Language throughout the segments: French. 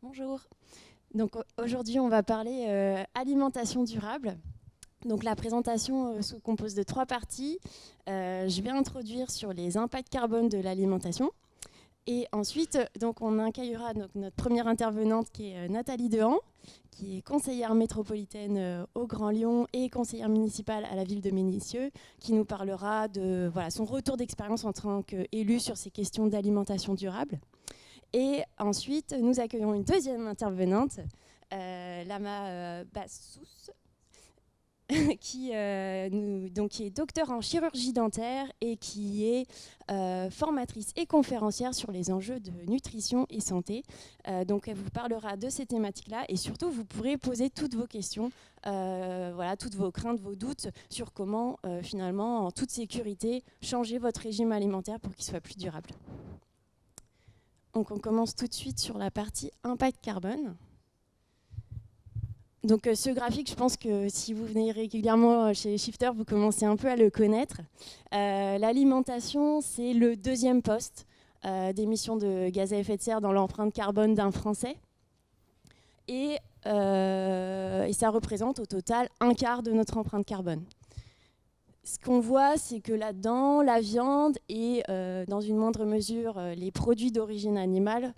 Bonjour. Donc aujourd'hui, on va parler alimentation durable. Donc la présentation se compose de 3 parties. Je vais introduire sur les impacts carbone de l'alimentation. Et ensuite, donc, on accueillera donc, notre première intervenante qui est Nathalie Dehan, qui est conseillère métropolitaine au Grand Lyon et conseillère municipale à la ville de Ménissieux, qui nous parlera de son retour d'expérience en tant qu'élue sur ces questions d'alimentation durable. Et ensuite, nous accueillons une deuxième intervenante, Lama Bassous, qui est docteur en chirurgie dentaire et qui est formatrice et conférencière sur les enjeux de nutrition et santé. Donc elle vous parlera de ces thématiques-là et surtout vous pourrez poser toutes vos questions, toutes vos craintes, vos doutes sur comment finalement en toute sécurité changer votre régime alimentaire pour qu'il soit plus durable. Donc on commence tout de suite sur la partie impact carbone. Donc ce graphique, je pense que si vous venez régulièrement chez Shifter, vous commencez un peu à le connaître. L'alimentation, c'est le deuxième poste d'émissions de gaz à effet de serre dans l'empreinte carbone d'un Français. Et ça représente au total 1/4 de notre empreinte carbone. Ce qu'on voit, c'est que là-dedans, la viande et dans une moindre mesure les produits d'origine animale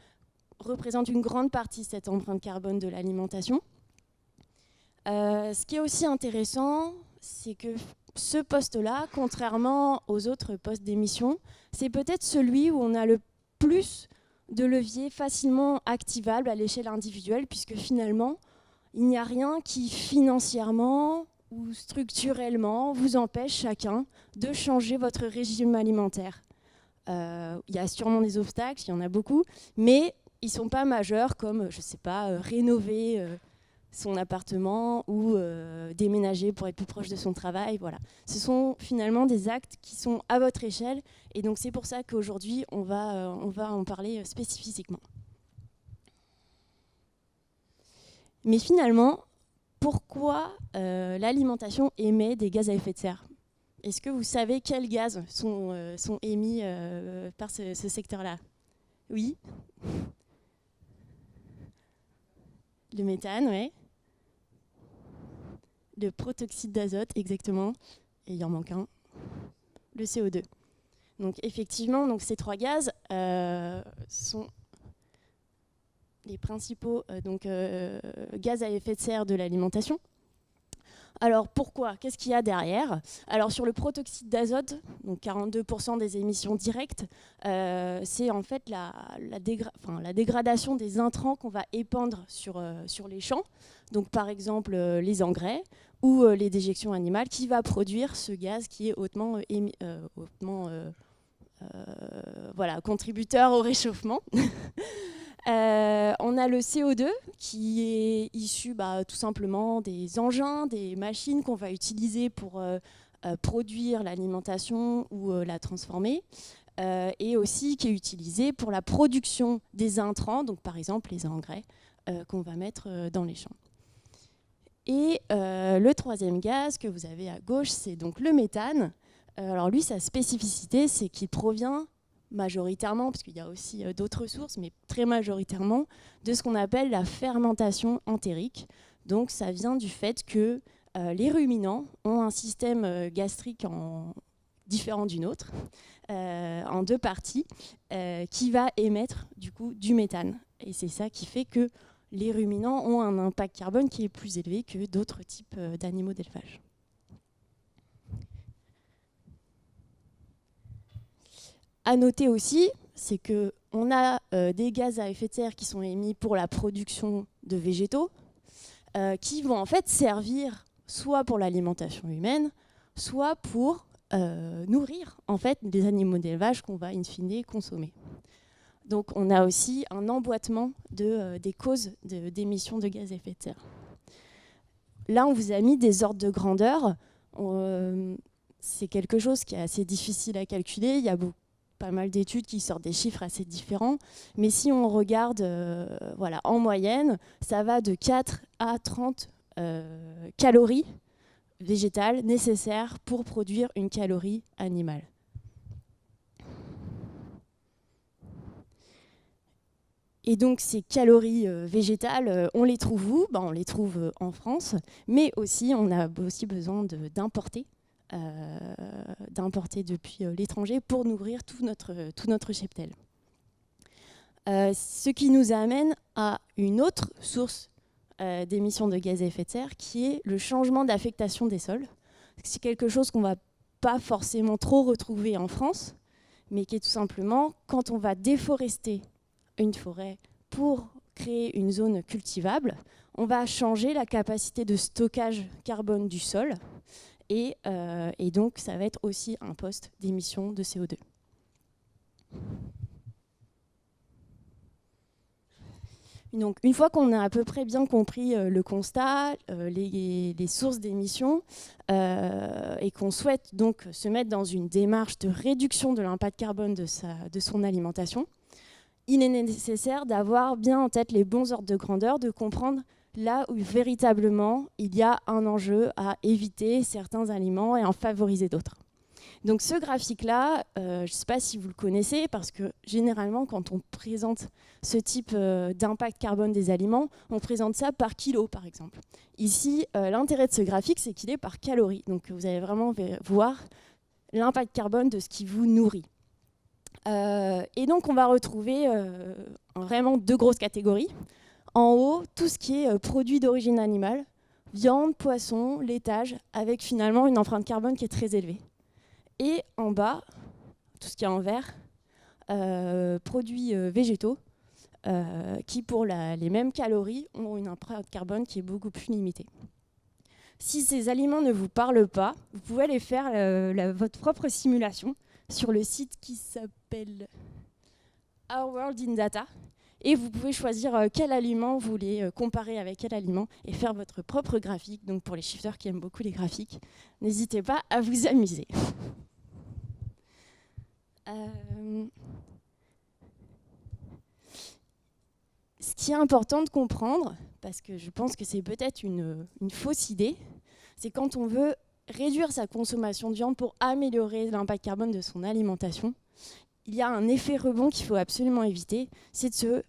représentent une grande partie de cette empreinte carbone de l'alimentation. Ce qui est aussi intéressant, c'est que ce poste-là, contrairement aux autres postes d'émission, c'est peut-être celui où on a le plus de leviers facilement activables à l'échelle individuelle, puisque finalement, il n'y a rien qui financièrement ou structurellement vous empêche chacun de changer votre régime alimentaire. Il y a sûrement des obstacles, il y en a beaucoup, mais ils ne sont pas majeurs comme, je ne sais pas, rénover son appartement ou déménager pour être plus proche de son travail. Voilà. Ce sont finalement des actes qui sont à votre échelle et donc c'est pour ça qu'aujourd'hui on va en parler spécifiquement. Mais finalement, pourquoi l'alimentation émet des gaz à effet de serre? Est-ce que vous savez quels gaz sont émis par ce secteur-là? Oui. Le méthane, oui. Le protoxyde d'azote, exactement. Et il en manque un. Le CO2. Donc effectivement, donc, ces 3 gaz sont les principaux gaz à effet de serre de l'alimentation. Alors pourquoi? Qu'est-ce qu'il y a derrière? Alors sur le protoxyde d'azote, donc 42% des émissions directes, c'est en fait la dégradation des intrants qu'on va épandre sur les champs. Donc par exemple les engrais ou les déjections animales qui va produire ce gaz qui est hautement contributeur au réchauffement. On a le CO2 qui est issu tout simplement des engins, des machines qu'on va utiliser pour produire l'alimentation ou la transformer, et aussi qui est utilisé pour la production des intrants, donc par exemple les engrais qu'on va mettre dans les champs. Et le troisième gaz que vous avez à gauche, c'est donc le méthane. Alors lui, sa spécificité, c'est qu'il provient majoritairement, parce qu'il y a aussi d'autres sources, mais très majoritairement, de ce qu'on appelle la fermentation entérique. Donc ça vient du fait que les ruminants ont un système gastrique différent du nôtre, en 2 parties, qui va émettre du coup du méthane. Et c'est ça qui fait que les ruminants ont un impact carbone qui est plus élevé que d'autres types d'animaux d'élevage. À noter aussi, c'est qu'on a des gaz à effet de serre qui sont émis pour la production de végétaux, qui vont en fait servir soit pour l'alimentation humaine, soit pour nourrir en fait des animaux d'élevage qu'on va in fine consommer. Donc on a aussi un emboîtement des causes d'émissions de gaz à effet de serre. Là, on vous a mis des ordres de grandeur. C'est quelque chose qui est assez difficile à calculer. Il y a pas mal d'études qui sortent des chiffres assez différents. Mais si on regarde en moyenne, ça va de 4 à 30 calories végétales nécessaires pour produire une calorie animale. Et donc ces calories végétales, on les trouve où? On les trouve en France, mais aussi on a aussi besoin d'importer depuis l'étranger pour nourrir tout notre cheptel. Ce qui nous amène à une autre source d'émissions de gaz à effet de serre, qui est le changement d'affectation des sols. C'est quelque chose qu'on ne va pas forcément trop retrouver en France, mais qui est tout simplement quand on va déforester une forêt pour créer une zone cultivable, on va changer la capacité de stockage carbone du sol et donc ça va être aussi un poste d'émission de CO2. Donc, une fois qu'on a à peu près bien compris le constat, les sources d'émissions, et qu'on souhaite donc se mettre dans une démarche de réduction de l'impact carbone de son alimentation, il est nécessaire d'avoir bien en tête les bons ordres de grandeur, de comprendre là où véritablement il y a un enjeu à éviter certains aliments et en favoriser d'autres. Donc ce graphique-là, je ne sais pas si vous le connaissez, parce que généralement, quand on présente ce type d'impact carbone des aliments, on présente ça par kilo, par exemple. Ici, l'intérêt de ce graphique, c'est qu'il est par calories. Donc vous allez vraiment voir l'impact carbone de ce qui vous nourrit. Et donc on va retrouver vraiment deux grosses catégories. En haut, tout ce qui est produits d'origine animale, viande, poisson, laitage, avec finalement une empreinte carbone qui est très élevée. Et en bas, tout ce qui est en vert, produits végétaux, qui pour les mêmes calories ont une empreinte carbone qui est beaucoup plus limitée. Si ces aliments ne vous parlent pas, vous pouvez aller faire votre propre simulation sur le site qui s'appelle Our World in Data. Et vous pouvez choisir quel aliment vous voulez comparer avec quel aliment et faire votre propre graphique. Donc pour les shifters qui aiment beaucoup les graphiques, n'hésitez pas à vous amuser. Ce qui est important de comprendre, parce que je pense que c'est peut-être une fausse idée, c'est quand on veut réduire sa consommation de viande pour améliorer l'impact carbone de son alimentation, il y a un effet rebond qu'il faut absolument éviter, c'est de se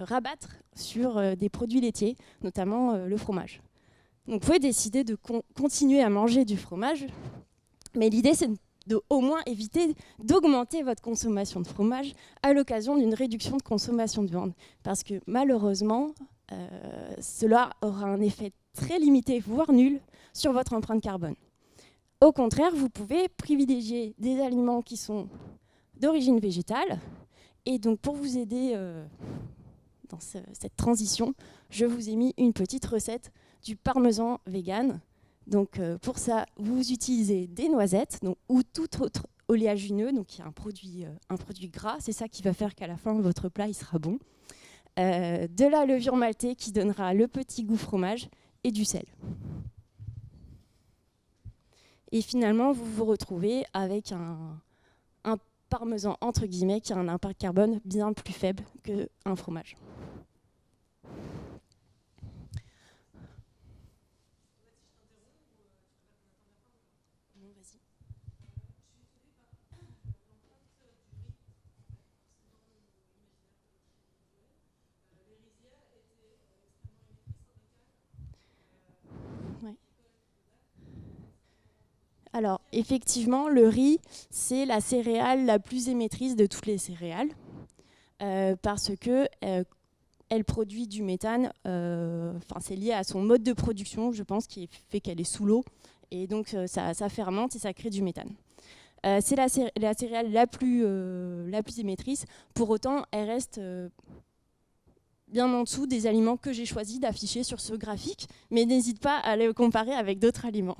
rabattre sur des produits laitiers, notamment le fromage. Donc vous pouvez décider de continuer à manger du fromage, mais l'idée c'est de au moins éviter d'augmenter votre consommation de fromage à l'occasion d'une réduction de consommation de viande. Parce que malheureusement, cela aura un effet très limité, voire nul, sur votre empreinte carbone. Au contraire, vous pouvez privilégier des aliments qui sont d'origine végétale. Et donc pour vous aider dans cette transition, je vous ai mis une petite recette du parmesan vegan. Donc pour ça, vous utilisez des noisettes ou tout autre oléagineux, donc il y a un produit gras, c'est ça qui va faire qu'à la fin, votre plat il sera bon. De la levure maltée qui donnera le petit goût fromage et du sel. Et finalement, vous vous retrouvez avec un parmesan entre guillemets qui a un impact carbone bien plus faible qu'un fromage. Alors, effectivement, le riz, c'est la céréale la plus émettrice de toutes les céréales, parce que elle produit du méthane, c'est lié à son mode de production, je pense, qui fait qu'elle est sous l'eau, et donc ça fermente et ça crée du méthane. C'est la céréale la plus émettrice, pour autant, elle reste bien en dessous des aliments que j'ai choisi d'afficher sur ce graphique, mais n'hésite pas à les comparer avec d'autres aliments.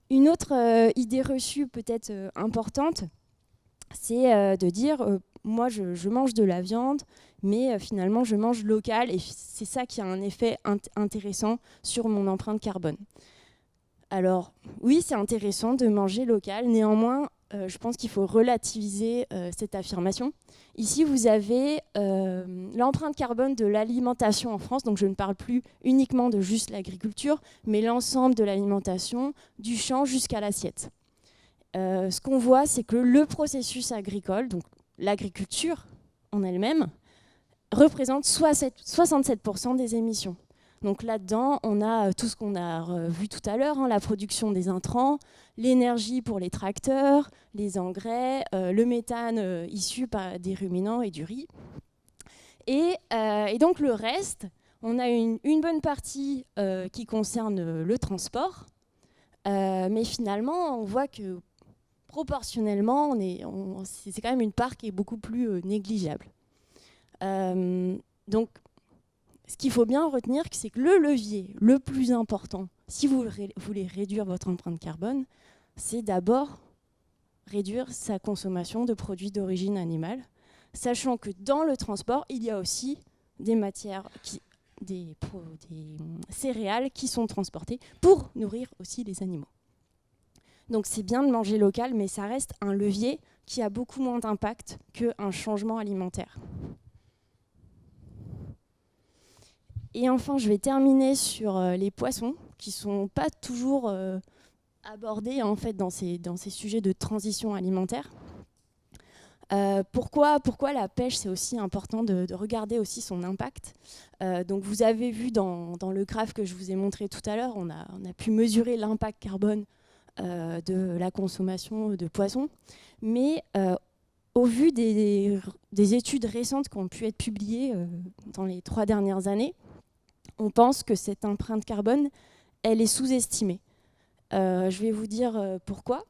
Une autre idée reçue peut-être importante, c'est de dire moi je mange de la viande, mais finalement je mange local et c'est ça qui a un effet intéressant sur mon empreinte carbone. Alors oui, c'est intéressant de manger local, néanmoins je pense qu'il faut relativiser cette affirmation. Ici, vous avez l'empreinte carbone de l'alimentation en France, donc je ne parle plus uniquement de juste l'agriculture, mais l'ensemble de l'alimentation, du champ jusqu'à l'assiette. ce qu'on voit, c'est que le processus agricole, donc l'agriculture en elle-même, représente 67% des émissions. Donc là-dedans, on a tout ce qu'on a vu tout à l'heure, la production des intrants, l'énergie pour les tracteurs, les engrais, le méthane issu des ruminants et du riz. Et donc le reste, on a une bonne partie qui concerne le transport, mais finalement, on voit que proportionnellement, c'est quand même une part qui est beaucoup plus négligeable. Donc, ce qu'il faut bien retenir, c'est que le levier le plus important, si vous voulez réduire votre empreinte carbone, c'est d'abord réduire sa consommation de produits d'origine animale, sachant que dans le transport, il y a aussi des matières, des céréales qui sont transportées pour nourrir aussi les animaux. Donc c'est bien de manger local, mais ça reste un levier qui a beaucoup moins d'impact qu'un changement alimentaire. Et enfin, je vais terminer sur les poissons, qui ne sont pas toujours abordés en fait, dans ces sujets de transition alimentaire. Pourquoi la pêche, c'est aussi important de regarder aussi son impact. Donc vous avez vu dans le graphe que je vous ai montré tout à l'heure, on a pu mesurer l'impact carbone de la consommation de poissons. Mais au vu des études récentes qui ont pu être publiées dans les 3 dernières années, on pense que cette empreinte carbone, elle est sous-estimée. Je vais vous dire pourquoi.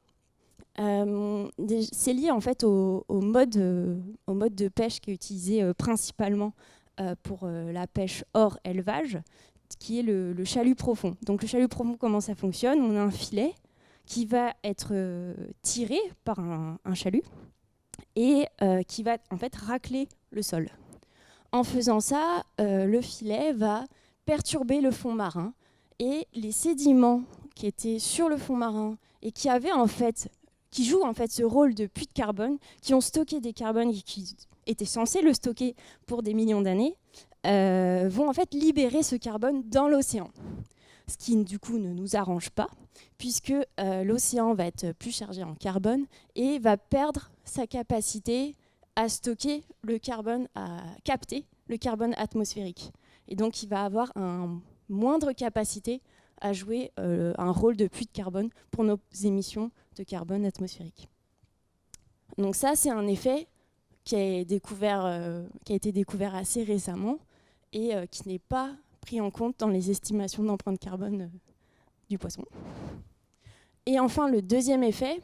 C'est lié en fait au mode de pêche qui est utilisé principalement pour la pêche hors élevage, qui est le chalut profond. Donc le chalut profond, comment ça fonctionne? On a un filet qui va être tiré par un chalut et qui va en fait racler le sol. En faisant ça, le filet va perturber le fond marin et les sédiments qui étaient sur le fond marin et qui jouent en fait ce rôle de puits de carbone, qui ont stocké des carbones et qui étaient censés le stocker pour des millions d'années, vont en fait libérer ce carbone dans l'océan. Ce qui du coup ne nous arrange pas, puisque l'océan va être plus chargé en carbone et va perdre sa capacité à stocker le carbone, à capter le carbone atmosphérique. Et donc il va avoir une moindre capacité à jouer un rôle de puits de carbone pour nos émissions de carbone atmosphérique. Donc ça, c'est un effet qui a été découvert assez récemment et qui n'est pas pris en compte dans les estimations d'empreinte carbone du poisson. Et enfin, le deuxième effet,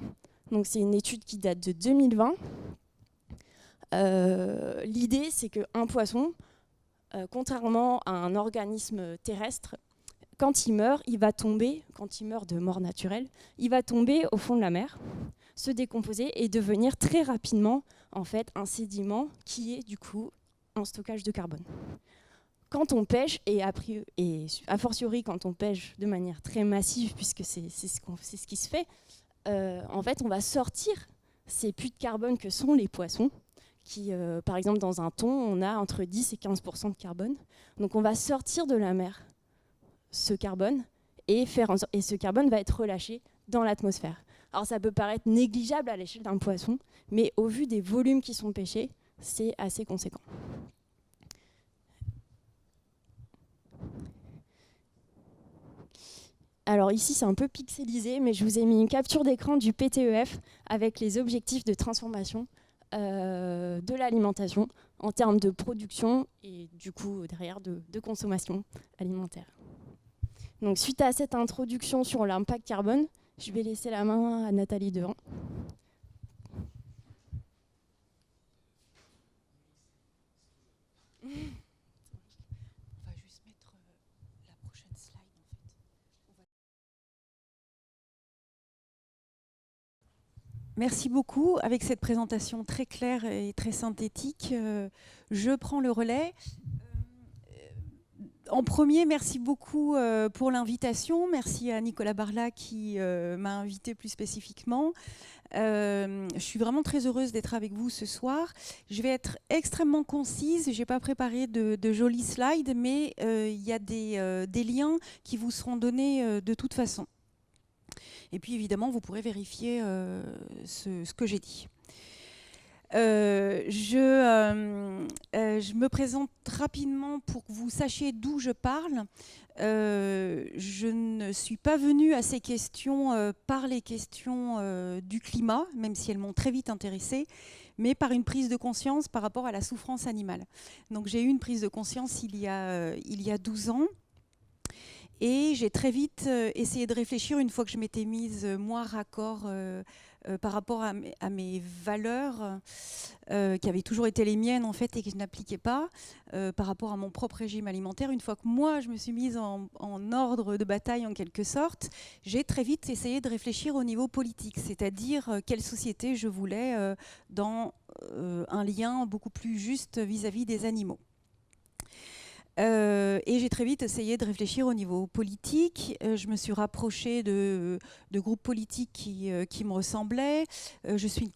donc c'est une étude qui date de 2020. L'idée, c'est qu'un poisson, contrairement à un organisme terrestre, quand il meurt, quand il meurt de mort naturelle, il va tomber au fond de la mer, se décomposer et devenir très rapidement en fait, un sédiment qui est du coup un stockage de carbone. Quand on pêche, et a fortiori quand on pêche de manière très massive, puisque c'est ce qui se fait, en fait on va sortir ces puits de carbone que sont les poissons, qui, par exemple dans un thon, on a entre 10 et 15% de carbone. Donc on va sortir de la mer ce carbone et ce carbone va être relâché dans l'atmosphère. Alors ça peut paraître négligeable à l'échelle d'un poisson, mais au vu des volumes qui sont pêchés, c'est assez conséquent. Alors ici c'est un peu pixelisé, mais je vous ai mis une capture d'écran du PTEF avec les objectifs de transformation de l'alimentation en termes de production et du coup derrière de consommation alimentaire. Donc, suite à cette introduction sur l'impact carbone, je vais laisser la main à Nathalie Devant. On va juste mettre la prochaine slide en fait. Merci beaucoup. Avec cette présentation très claire et très synthétique, je prends le relais. En premier, merci beaucoup pour l'invitation. Merci à Nicolas Barla qui m'a invité plus spécifiquement. Je suis vraiment très heureuse d'être avec vous ce soir. Je vais être extrêmement concise. Je n'ai pas préparé de jolis slides, mais il y a des liens qui vous seront donnés de toute façon. Et puis évidemment, vous pourrez vérifier ce que j'ai dit. Je me présente rapidement pour que vous sachiez d'où je parle. Je ne suis pas venue à ces questions par les questions du climat, même si elles m'ont très vite intéressée, mais par une prise de conscience par rapport à la souffrance animale. Donc j'ai eu une prise de conscience il y a 12 ans. Et j'ai très vite essayé de réfléchir, une fois que je m'étais mise, moi, raccord par rapport à mes valeurs qui avaient toujours été les miennes, en fait, et que je n'appliquais pas, par rapport à mon propre régime alimentaire. Une fois que moi, je me suis mise en ordre de bataille, en quelque sorte, j'ai très vite essayé de réfléchir au niveau politique, c'est-à-dire quelle société je voulais dans un lien beaucoup plus juste vis-à-vis des animaux. Et j'ai très vite essayé de réfléchir au niveau politique. Je me suis rapprochée de groupes politiques qui me ressemblaient. Je suis une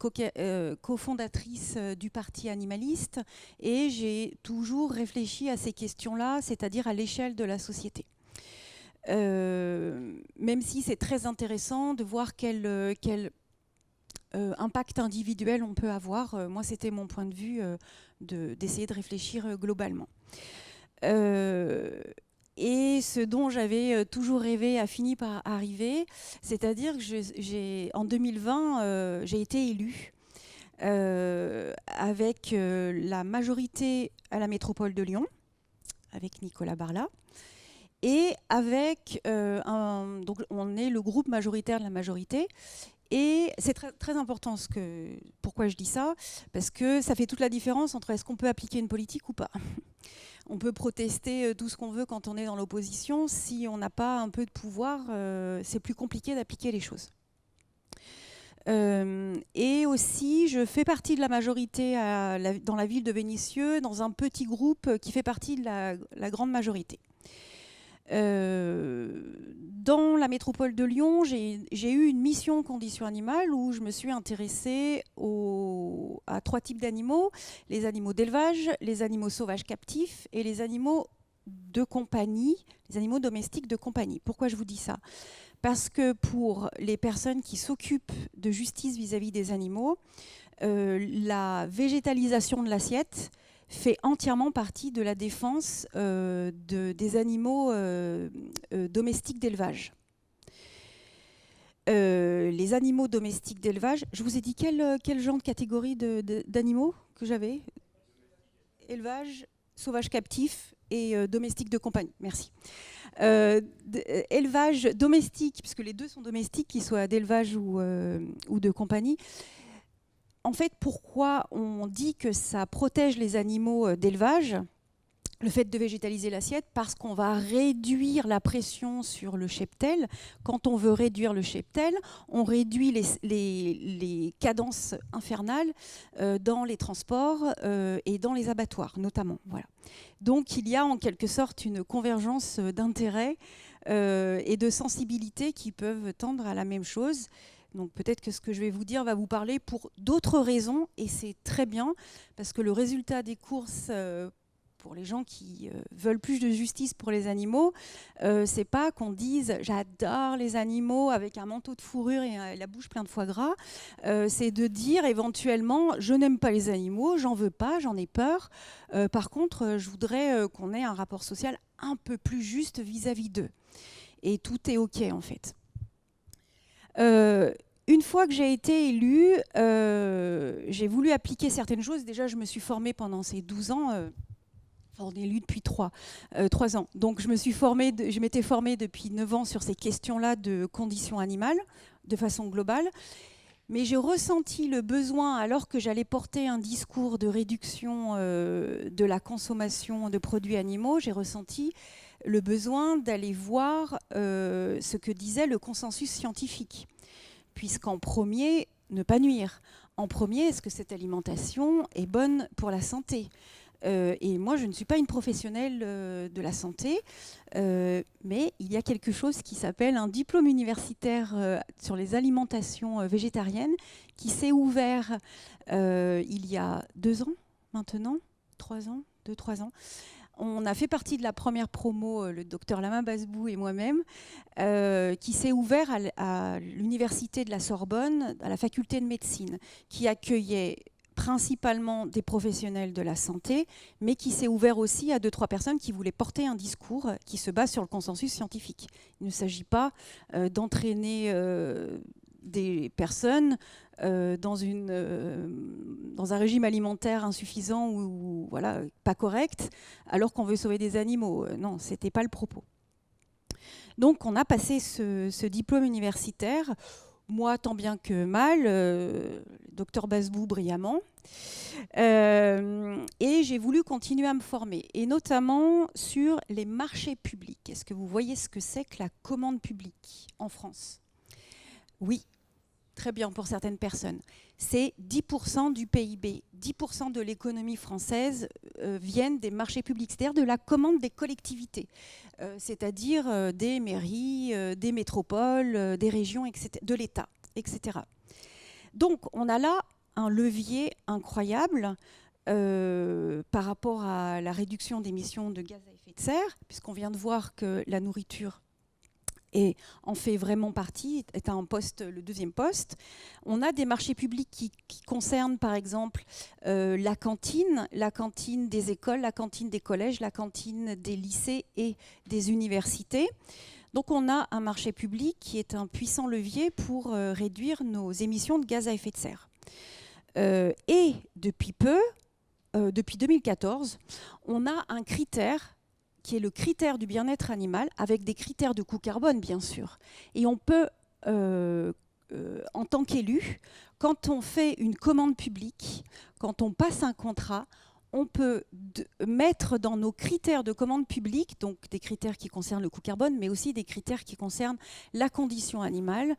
cofondatrice du Parti animaliste et j'ai toujours réfléchi à ces questions-là, c'est-à-dire à l'échelle de la société. Même si c'est très intéressant de voir quel impact individuel on peut avoir. Moi, c'était mon point de vue d'essayer de réfléchir globalement. Et ce dont j'avais toujours rêvé a fini par arriver, c'est-à-dire que en 2020, j'ai été élue avec la majorité à la métropole de Lyon, avec Nicolas Barla, et avec donc on est le groupe majoritaire de la majorité. Et c'est très, très important pourquoi je dis ça, parce que ça fait toute la différence entre est-ce qu'on peut appliquer une politique ou pas. On peut protester tout ce qu'on veut quand on est dans l'opposition. Si on n'a pas un peu de pouvoir, c'est plus compliqué d'appliquer les choses. Et aussi, je fais partie de la majorité dans la ville de Vénissieux, dans un petit groupe qui fait partie de la grande majorité. Dans la métropole de Lyon, j'ai eu une mission conditions animales où je me suis intéressée à 3 types d'animaux: les animaux d'élevage, les animaux sauvages captifs et les animaux de compagnie, les animaux domestiques de compagnie. Pourquoi je vous dis ça ? Parce que pour les personnes qui s'occupent de justice vis-à-vis des animaux, la végétalisation de l'assiette fait entièrement partie de la défense des animaux domestiques d'élevage. Les animaux domestiques d'élevage, je vous ai dit quel genre de catégorie d'animaux que j'avais ? Élevage, sauvage captif et domestique de compagnie. Merci. Élevage domestique, puisque les deux sont domestiques, qu'ils soient d'élevage ou de compagnie. En fait, pourquoi on dit que ça protège les animaux d'élevage, le fait de végétaliser l'assiette? Parce qu'on va réduire la pression sur le cheptel. Quand on veut réduire le cheptel, on réduit les cadences infernales dans les transports et dans les abattoirs, notamment. Voilà. Donc, il y a en quelque sorte une convergence d'intérêts et de sensibilités qui peuvent tendre à la même chose. Donc peut-être que ce que je vais vous dire va vous parler pour d'autres raisons, et c'est très bien, parce que le résultat des courses pour les gens qui veulent plus de justice pour les animaux, c'est pas qu'on dise j'adore les animaux avec un manteau de fourrure et la bouche pleine de foie gras, c'est de dire éventuellement je n'aime pas les animaux, j'en veux pas, j'en ai peur, par contre je voudrais qu'on ait un rapport social un peu plus juste vis-à-vis d'eux. Et tout est OK en fait. Une fois que j'ai été élue, j'ai voulu appliquer certaines choses. Déjà, je me suis formée pendant ces 12 ans. On est élu depuis 3 ans. Donc, je m'étais formée depuis 9 ans sur ces questions-là de conditions animales, de façon globale. Mais j'ai ressenti le besoin, alors que j'allais porter un discours de réduction de la consommation de produits animaux, j'ai ressenti le besoin d'aller voir ce que disait le consensus scientifique. Puisqu'en premier, ne pas nuire. En premier, est-ce que cette alimentation est bonne pour la santé ? Et moi, je ne suis pas une professionnelle de la santé, mais il y a quelque chose qui s'appelle un diplôme universitaire sur les alimentations végétariennes qui s'est ouvert il y a 2 ans maintenant, 3 ans, 2-3 ans, On a fait partie de la première promo, le docteur Lama Basbou et moi-même, qui s'est ouvert à l'université de la Sorbonne, à la faculté de médecine, qui accueillait principalement des professionnels de la santé, mais qui s'est ouvert aussi à 2-3 personnes qui voulaient porter un discours qui se base sur le consensus scientifique. Il ne s'agit pas d'entraîner des personnes dans un régime alimentaire insuffisant ou voilà, pas correct, alors qu'on veut sauver des animaux. Non, ce n'était pas le propos. Donc on a passé ce diplôme universitaire, moi tant bien que mal, docteur Basbou brillamment, et j'ai voulu continuer à me former, et notamment sur les marchés publics. Est-ce que vous voyez ce que c'est que la commande publique en France? Oui, très bien pour certaines personnes. C'est 10% du PIB, 10% de l'économie française viennent des marchés publics, c'est-à-dire de la commande des collectivités, c'est-à-dire des mairies, des métropoles, des régions, etc., de l'État, etc. Donc on a là un levier incroyable par rapport à la réduction d'émissions de gaz à effet de serre, puisqu'on vient de voir que la nourriture et en fait vraiment partie, est un poste, le deuxième poste. On a des marchés publics qui concernent par exemple la cantine des écoles, la cantine des collèges, la cantine des lycées et des universités. Donc on a un marché public qui est un puissant levier pour réduire nos émissions de gaz à effet de serre. Et depuis peu, depuis 2014, on a un critère qui est le critère du bien-être animal, avec des critères de coût carbone, bien sûr. Et on peut, en tant qu'élu, quand on fait une commande publique, quand on passe un contrat, on peut mettre dans nos critères de commande publique, donc des critères qui concernent le coût carbone, mais aussi des critères qui concernent la condition animale.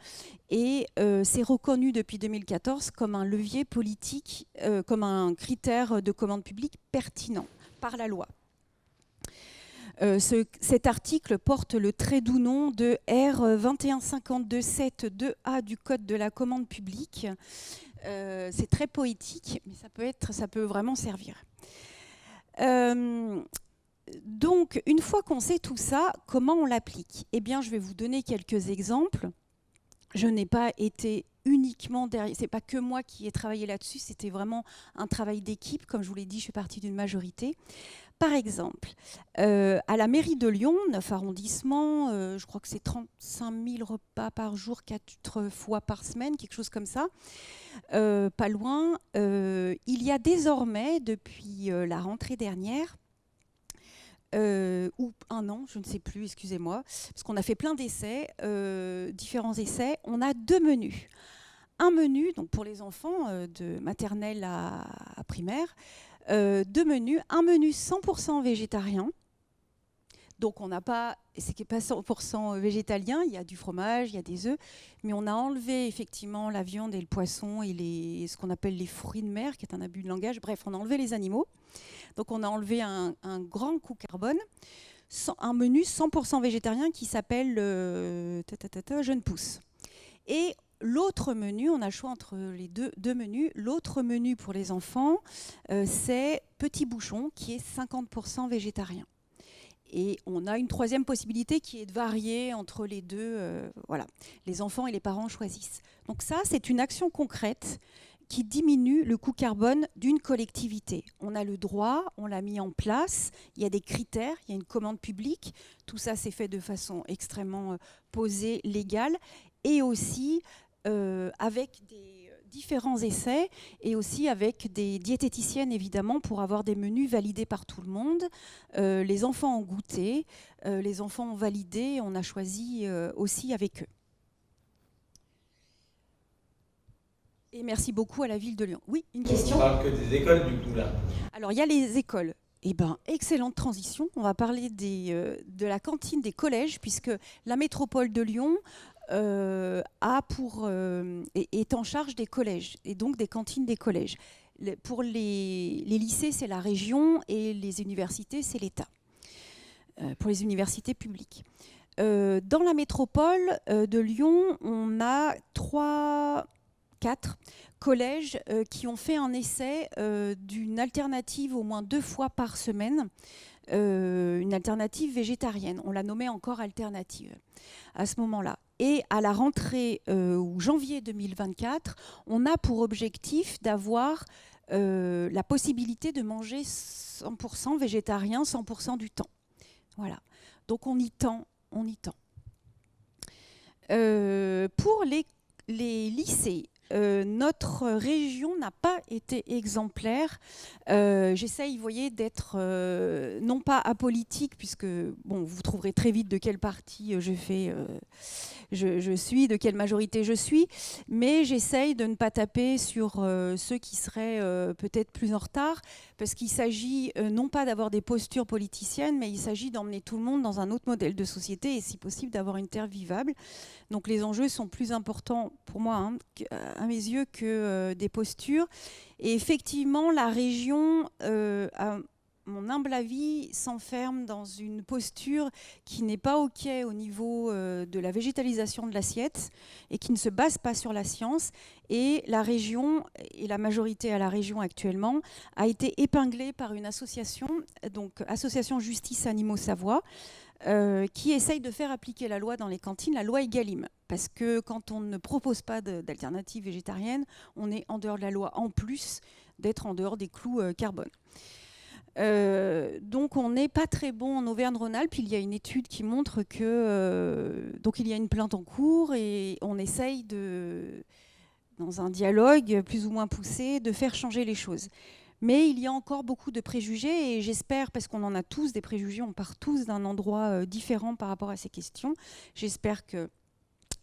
Et c'est reconnu depuis 2014 comme un levier politique, comme un critère de commande publique pertinent par la loi. Cet article porte le très doux nom de R 21527-2A du Code de la commande publique. C'est très poétique, mais ça peut vraiment servir. Donc, une fois qu'on sait tout ça, comment on l'applique? Eh bien, je vais vous donner quelques exemples. Je n'ai pas été uniquement derrière, c'est pas que moi qui ai travaillé là-dessus, c'était vraiment un travail d'équipe. Comme je vous l'ai dit, je suis partie d'une majorité. Par exemple, à la mairie de Lyon, 9 arrondissements, je crois que c'est 35 000 repas par jour, 4 fois par semaine, quelque chose comme ça, pas loin. Il y a désormais, depuis la rentrée dernière, ou un an, je ne sais plus, excusez-moi, parce qu'on a fait plein d'essais, différents essais, on a 2 menus. Un menu, donc pour les enfants de maternelle à primaire, 2 menus, un menu 100% végétarien, donc on n'a pas, c'est pas 100% végétalien, il y a du fromage, il y a des œufs, mais on a enlevé effectivement la viande et le poisson et ce qu'on appelle les fruits de mer, qui est un abus de langage, bref, on a enlevé les animaux, donc on a enlevé un grand coût carbone, un menu 100% végétarien qui s'appelle Jeune Pousse. Et l'autre menu, on a le choix entre les deux menus. L'autre menu pour les enfants, c'est Petit Bouchon, qui est 50% végétarien. Et on a une troisième possibilité qui est de varier entre les deux. Voilà, les enfants et les parents choisissent. Donc ça, c'est une action concrète qui diminue le coût carbone d'une collectivité. On a le droit, on l'a mis en place, il y a des critères, il y a une commande publique. Tout ça, c'est fait de façon extrêmement posée, légale, et aussi avec des différents essais et aussi avec des diététiciennes évidemment pour avoir des menus validés par tout le monde. Les enfants ont goûté, les enfants ont validé, on a choisi aussi avec eux. Et merci beaucoup à la ville de Lyon. Oui, une question ? On parle que des écoles du coup là. Alors il y a les écoles. Eh ben, excellente transition. On va parler de la cantine des collèges puisque la métropole de Lyon est en charge des collèges et donc des cantines des collèges. Pour les lycées, c'est la région et les universités, c'est l'État. Pour les universités publiques. Dans la métropole de Lyon, on a 4 collèges qui ont fait un essai d'une alternative au moins 2 fois par semaine une alternative végétarienne. On la nommait encore alternative à ce moment-là. Et à la rentrée ou janvier 2024, on a pour objectif d'avoir la possibilité de manger 100% végétarien 100% du temps. Voilà. Donc on y tend, on y tend. Pour les lycées, notre région n'a pas été exemplaire. J'essaye, vous voyez, d'être non pas apolitique, puisque bon, vous trouverez très vite de quel parti je suis, de quelle majorité je suis, mais j'essaye de ne pas taper sur ceux qui seraient peut-être plus en retard, parce qu'il s'agit non pas d'avoir des postures politiciennes, mais il s'agit d'emmener tout le monde dans un autre modèle de société et si possible d'avoir une terre vivable. Donc les enjeux sont plus importants pour moi, à mes yeux, que des postures. Et effectivement, la région, à mon humble avis, s'enferme dans une posture qui n'est pas OK au niveau de la végétalisation de l'assiette et qui ne se base pas sur la science. Et la région, et la majorité à la région actuellement, a été épinglée par une association, donc Association Justice Animaux Savoie, qui essaye de faire appliquer la loi dans les cantines, la loi Egalim. Parce que quand on ne propose pas d'alternative végétarienne, on est en dehors de la loi, en plus d'être en dehors des clous carbone. Donc on n'est pas très bon en Auvergne-Rhône-Alpes. Il y a une étude qui montre que donc il y a une plainte en cours et on essaye dans un dialogue plus ou moins poussé, de faire changer les choses. Mais il y a encore beaucoup de préjugés et j'espère, parce qu'on en a tous des préjugés, on part tous d'un endroit différent par rapport à ces questions. J'espère que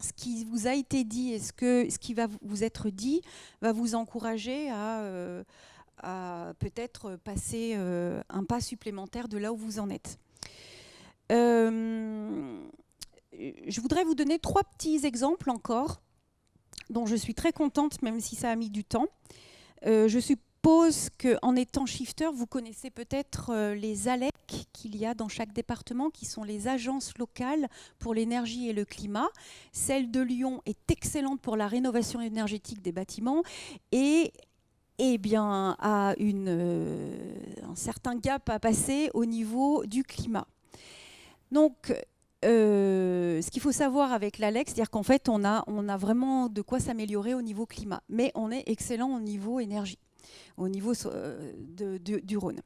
ce qui vous a été dit et ce qui va vous être dit va vous encourager à peut-être passer un pas supplémentaire de là où vous en êtes. Je voudrais vous donner 3 petits exemples encore, dont je suis très contente, même si ça a mis du temps. Je suppose qu'en étant shifter, vous connaissez peut-être les ALEC qu'il y a dans chaque département, qui sont les agences locales pour l'énergie et le climat. Celle de Lyon est excellente pour la rénovation énergétique des bâtiments et bien, a un certain gap à passer au niveau du climat. Donc, ce qu'il faut savoir avec l'ALEC, c'est-à-dire qu'en fait, on a vraiment de quoi s'améliorer au niveau climat, mais on est excellent au niveau énergie, au niveau du Rhône.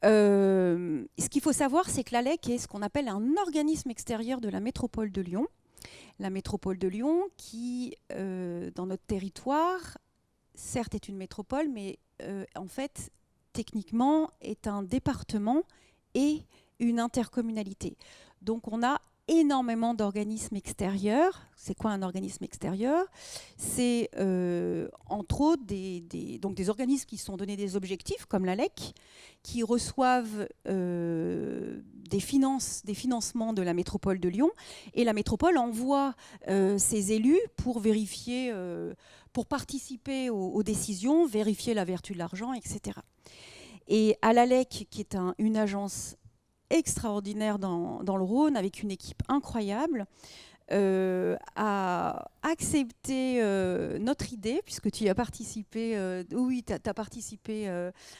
Ce qu'il faut savoir, c'est que l'ALEC est ce qu'on appelle un organisme extérieur de la métropole de Lyon. La métropole de Lyon qui, dans notre territoire, certes est une métropole, mais en fait, techniquement, est un département et une intercommunalité. Donc on a énormément d'organismes extérieurs. C'est quoi un organisme extérieur? C'est entre autres des organismes qui se sont donnés des objectifs, comme l'ALEC, qui reçoivent des financements de la métropole de Lyon. Et la métropole envoie ses élus pour vérifier, pour participer aux décisions, vérifier la vertu de l'argent, etc. Et à l'ALEC, qui est une agence extraordinaire dans le Rhône, avec une équipe incroyable, a accepté notre idée, puisque tu y as participé, oui, tu as participé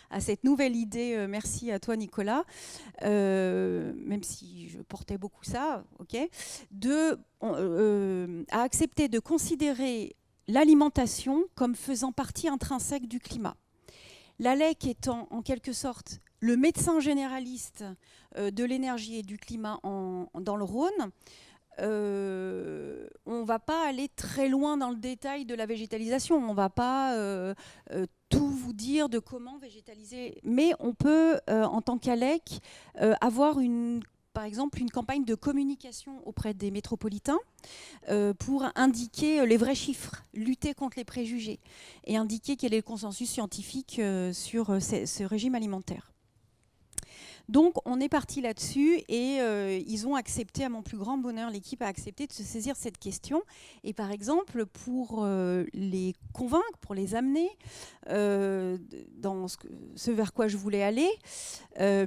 à cette nouvelle idée, merci à toi Nicolas, même si je portais beaucoup ça, ok, a accepté de considérer l'alimentation comme faisant partie intrinsèque du climat. L'ALEC étant en quelque sorte le médecin généraliste de l'énergie et du climat dans le Rhône, on ne va pas aller très loin dans le détail de la végétalisation, on ne va pas tout vous dire de comment végétaliser, mais on peut, en tant qu'ALEC, avoir par exemple une campagne de communication auprès des métropolitains pour indiquer les vrais chiffres, lutter contre les préjugés et indiquer quel est le consensus scientifique sur ce régime alimentaire. Donc on est parti là-dessus et ils ont accepté, à mon plus grand bonheur, l'équipe a accepté de se saisir cette question. Et par exemple, pour les convaincre, pour les amener dans ce vers quoi je voulais aller,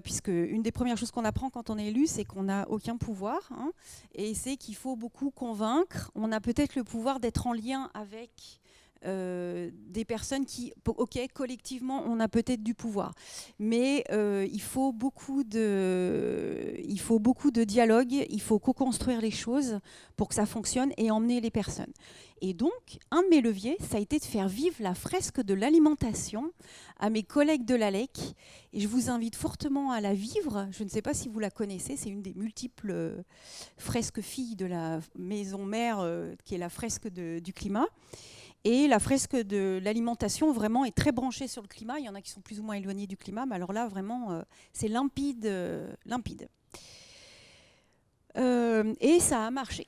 puisque une des premières choses qu'on apprend quand on est élu, c'est qu'on n'a aucun pouvoir, hein, et c'est qu'il faut beaucoup convaincre. On a peut-être le pouvoir d'être en lien avec des personnes qui, ok, collectivement, on a peut-être du pouvoir, mais il faut beaucoup de dialogue, il faut co-construire les choses pour que ça fonctionne et emmener les personnes. Et donc, un de mes leviers, ça a été de faire vivre la fresque de l'alimentation à mes collègues de l'ALEC. Et je vous invite fortement à la vivre. Je ne sais pas si vous la connaissez, c'est une des multiples fresques filles de la maison mère, qui est la fresque du climat. Et la fresque de l'alimentation, vraiment, est très branchée sur le climat. Il y en a qui sont plus ou moins éloignés du climat, mais alors là, vraiment, c'est limpide. Et ça a marché.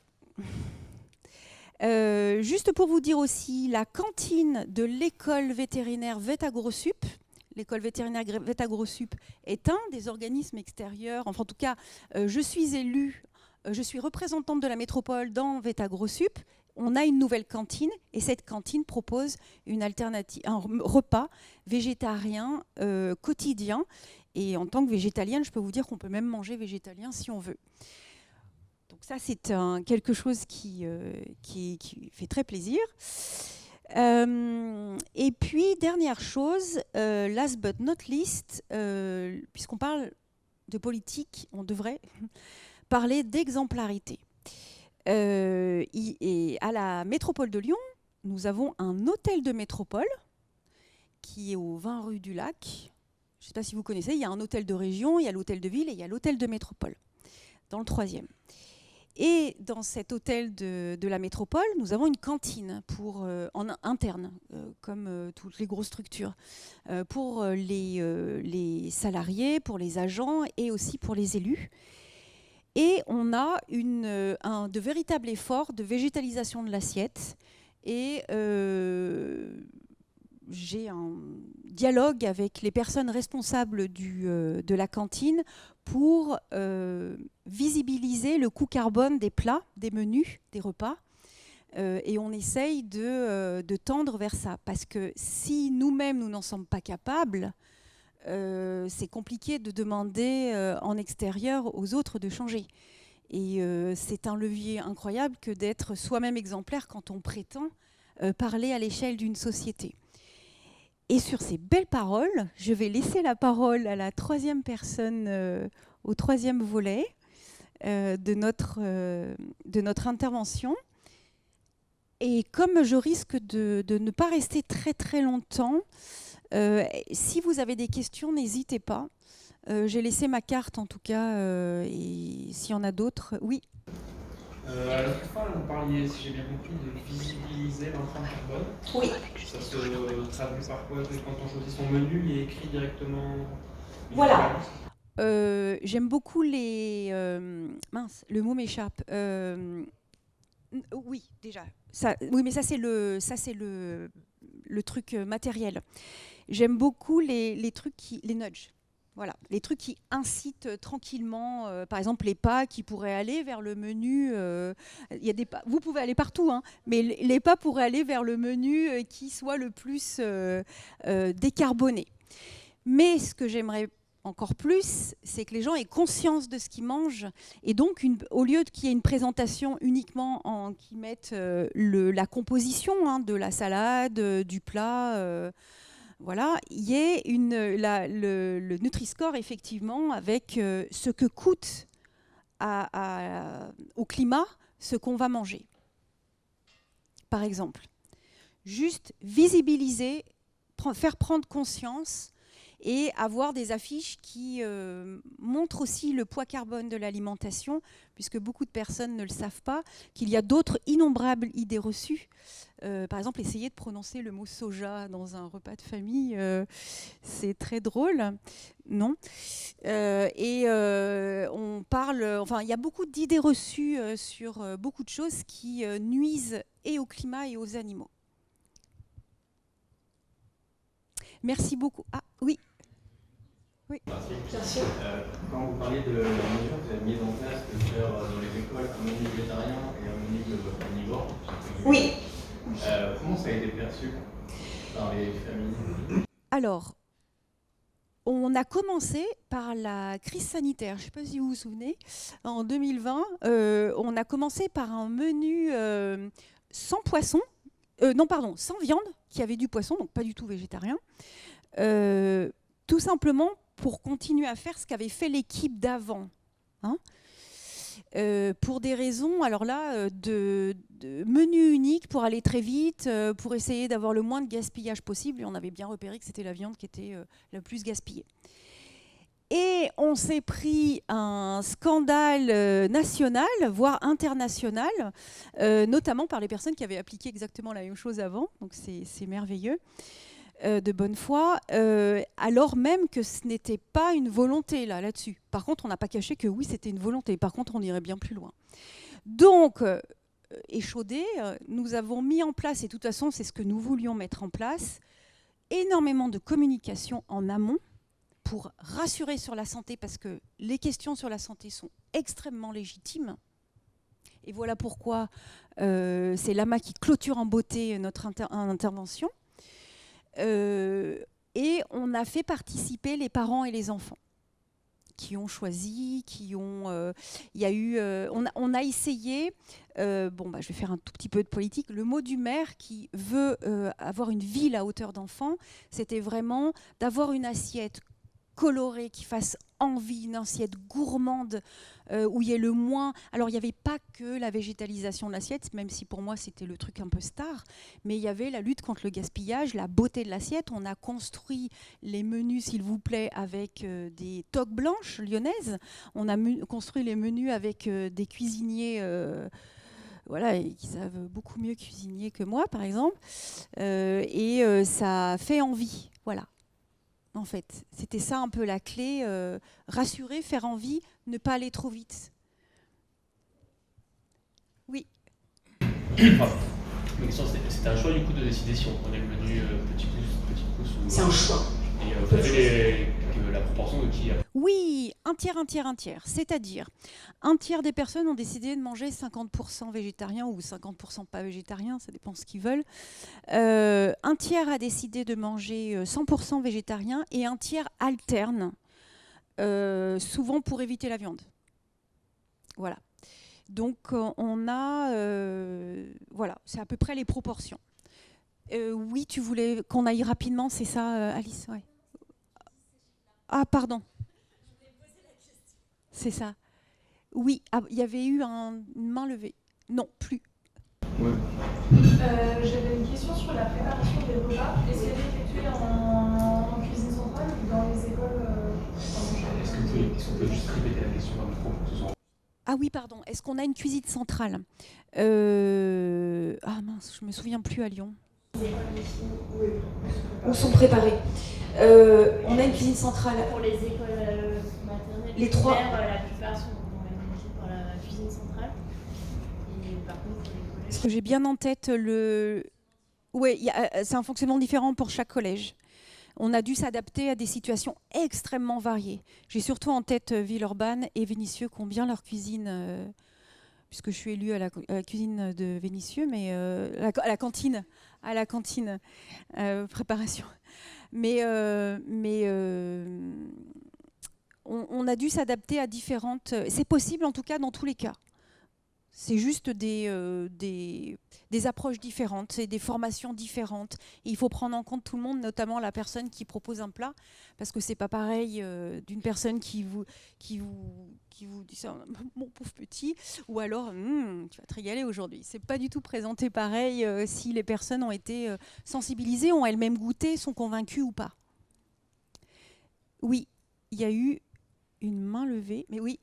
Juste pour vous dire aussi, la cantine de l'école vétérinaire VetAgroSup, l'école vétérinaire VetAgroSup est un des organismes extérieurs, enfin en tout cas, je suis élue, je suis représentante de la métropole dans VetAgroSup. On a une nouvelle cantine et cette cantine propose une alternative, un repas végétarien quotidien. Et en tant que végétalienne, je peux vous dire qu'on peut même manger végétalien si on veut. Donc ça, c'est quelque chose qui fait très plaisir. Et puis, dernière chose, last but not least, puisqu'on parle de politique, on devrait parler d'exemplarité. Et à la métropole de Lyon, nous avons un hôtel de métropole qui est au 20 rue du Lac. Je ne sais pas si vous connaissez, il y a un hôtel de région, il y a l'hôtel de ville et il y a l'hôtel de métropole, dans le 3e. Et dans cet hôtel de la métropole, nous avons une cantine en interne, comme toutes les grosses structures, pour les salariés, pour les agents et aussi pour les élus. Et on a de véritables efforts de végétalisation de l'assiette. Et j'ai un dialogue avec les personnes responsables de la cantine pour visibiliser le coût carbone des plats, des menus, des repas. Et on essaye de tendre vers ça. Parce que si nous-mêmes, nous n'en sommes pas capables, c'est compliqué de demander en extérieur aux autres de changer. Et c'est un levier incroyable que d'être soi-même exemplaire quand on prétend parler à l'échelle d'une société. Et sur ces belles paroles, je vais laisser la parole à la 3e personne, au 3e volet de notre intervention. Et comme je risque de ne pas rester très très longtemps, si vous avez des questions, n'hésitez pas. J'ai laissé ma carte en tout cas, et s'il y en a d'autres, oui. À la toute fin, vous parliez, si j'ai bien compris, de visibiliser l'empreinte carbone. Oui. Ça se traduit par quoi? Quand on choisit son menu, il est écrit directement. Voilà. J'aime beaucoup les... mince, le mot m'échappe. Oui, déjà. Oui, mais ça c'est le truc matériel. J'aime beaucoup les trucs les nudges. Voilà, les trucs qui incitent tranquillement, par exemple les pas qui pourraient aller vers le menu. Y a des pas, vous pouvez aller partout, hein, mais les pas pourraient aller vers le menu qui soit le plus décarboné. Mais ce que j'aimerais encore plus, c'est que les gens aient conscience de ce qu'ils mangent. Et donc, au lieu qu'il y ait une présentation uniquement qui mette la composition de la salade, du plat... voilà, il y ait le Nutri-Score, effectivement, avec ce que coûte au climat ce qu'on va manger. Par exemple, juste visibiliser, faire prendre conscience et avoir des affiches qui montrent aussi le poids carbone de l'alimentation, puisque beaucoup de personnes ne le savent pas, qu'il y a d'autres innombrables idées reçues. Par exemple, essayer de prononcer le mot soja dans un repas de famille, c'est très drôle, non? On parle, enfin, il y a beaucoup d'idées reçues sur beaucoup de choses qui nuisent et au climat et aux animaux. Merci beaucoup. Ah, oui. Oui. Merci. Quand vous parlez de la mesure que vous avez mise en place de faire dans les écoles un menu végétarien et un menu omnivore, Oui. Comment ça a été perçu par les familles? Alors, on a commencé par la crise sanitaire. Je ne sais pas si vous vous souvenez. En 2020, on a commencé par un menu sans poisson Non, pardon, sans viande, qui avait du poisson, donc pas du tout végétarien. Tout simplement pour continuer à faire ce qu'avait fait l'équipe d'avant. Hein, pour des raisons, alors là, de menu unique pour aller très vite, pour essayer d'avoir le moins de gaspillage possible. Et on avait bien repéré que c'était la viande qui était la plus gaspillée. Et on s'est pris un scandale national, voire international, notamment par les personnes qui avaient appliqué exactement la même chose avant. Donc c'est merveilleux, de bonne foi, alors même que ce n'était pas une volonté là-dessus. Par contre, on n'a pas caché que oui, c'était une volonté. Par contre, on irait bien plus loin. Donc, échaudés, nous avons mis en place, et de toute façon, c'est ce que nous voulions mettre en place, énormément de communication en amont, pour rassurer sur la santé, parce que les questions sur la santé sont extrêmement légitimes. Et voilà pourquoi c'est Lama qui clôture en beauté notre intervention. Et on a fait participer les parents et les enfants qui ont choisi, il y a eu, on a essayé, je vais faire un tout petit peu de politique, le mot du maire qui veut avoir une ville à hauteur d'enfant, c'était vraiment d'avoir une assiette colorée, qui fasse envie, une assiette gourmande, où il y ait le moins... Alors, il n'y avait pas que la végétalisation de l'assiette, même si pour moi, c'était le truc un peu star, mais il y avait la lutte contre le gaspillage, la beauté de l'assiette. On a construit les menus, s'il vous plaît, avec des toques blanches lyonnaises. On a construit les menus avec des cuisiniers... voilà, qui savent beaucoup mieux cuisiner que moi, par exemple. Ça fait envie, voilà. En fait, c'était ça un peu la clé, rassurer, faire envie, ne pas aller trop vite. Oui. Ma question, c'était un choix du coup de décider si on prenait le menu petit pouce ou... C'est un choix. Et vous avez la proportion de qui a... Oui, un tiers. C'est-à-dire, un tiers des personnes ont décidé de manger 50% végétarien ou 50% pas végétarien, ça dépend ce qu'ils veulent. Un tiers a décidé de manger 100% végétarien et un tiers alterne, souvent pour éviter la viande. Voilà. Donc on a... voilà, c'est à peu près les proportions. Oui, tu voulais qu'on aille rapidement, c'est ça, Alice? Ouais. Ah, pardon. C'est ça. Oui, il y avait eu une main levée. Non, plus. Oui. J'avais une question sur la préparation des repas. Est-ce qu'elle est effectuée en cuisine centrale ou dans les écoles Est-ce qu'on peut juste répéter la question d'un micro pour que ce soit... Ah oui, pardon. Est-ce qu'on a une cuisine centrale? Ah mince, je me souviens plus à Lyon. Où sont préparés. On a une cuisine centrale. Pour les écoles maternelles, Les trois. La plupart sont organisées par la cuisine centrale. Et par contre, pour les collèges... Est-ce que j'ai bien en tête le... Oui, c'est un fonctionnement différent pour chaque collège. On a dû s'adapter à des situations extrêmement variées. J'ai surtout en tête Villeurbanne et Vénissieux qui ont bien leur cuisine, puisque je suis élue à la cuisine de Vénissieux, mais à la cantine, préparation. Mais on a dû s'adapter à différentes... C'est possible en tout cas dans tous les cas. C'est juste des approches différentes, c'est des formations différentes. Et il faut prendre en compte tout le monde, notamment la personne qui propose un plat, parce que c'est pas pareil d'une personne qui vous dit ça, mon pauvre petit, ou alors tu vas te régaler aujourd'hui. C'est pas du tout présenté pareil si les personnes ont été sensibilisées, ont elles-mêmes goûté, sont convaincues ou pas. Oui, il y a eu une main levée, mais oui.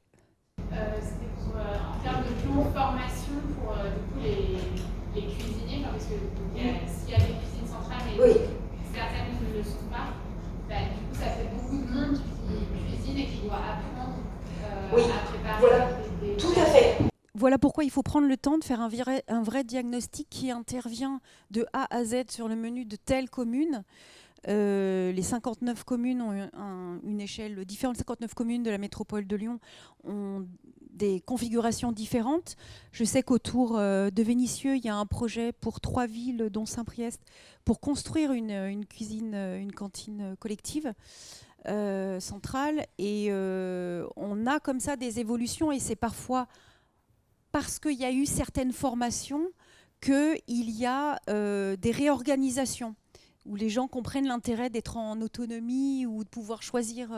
C'était pour, en termes de plan de formation pour du coup, les cuisiniers, parce que s'il y a des cuisines centrales, mais Oui. certaines ne le sont pas, du coup ça fait beaucoup de monde qui cuisine et qui doit apprendre à préparer voilà. des Tout à fait. Voilà pourquoi il faut prendre le temps de faire un vrai diagnostic qui intervient de A à Z sur le menu de telle commune. Les 59 communes ont une échelle différente. Les 59 communes de la métropole de Lyon ont des configurations différentes. Je sais qu'autour de Vénissieux, il y a un projet pour 3 villes, dont Saint-Priest, pour construire une cuisine, une cantine collective centrale. Et on a comme ça des évolutions, et c'est parfois parce qu'il y a eu certaines formations qu'il y a des réorganisations où les gens comprennent l'intérêt d'être en autonomie ou de pouvoir choisir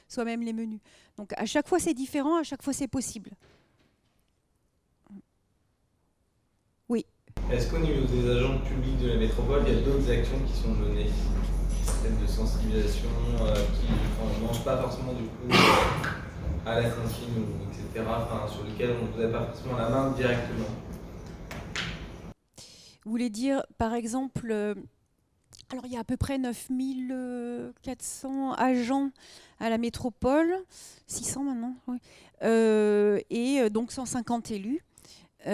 soi-même les menus. Donc à chaque fois c'est différent, à chaque fois c'est possible. Oui. Est-ce qu'au niveau des agents publics de la métropole, il y a d'autres actions qui sont menées, de sensibilisation, qui ne mangent pas forcément du coup à la cantine, etc., sur lesquelles on ne vous a pas forcément la main directement? Vous voulez dire, par exemple, alors il y a à peu près 9400 agents à la métropole, 600 maintenant, oui. Et donc 150 élus. Vous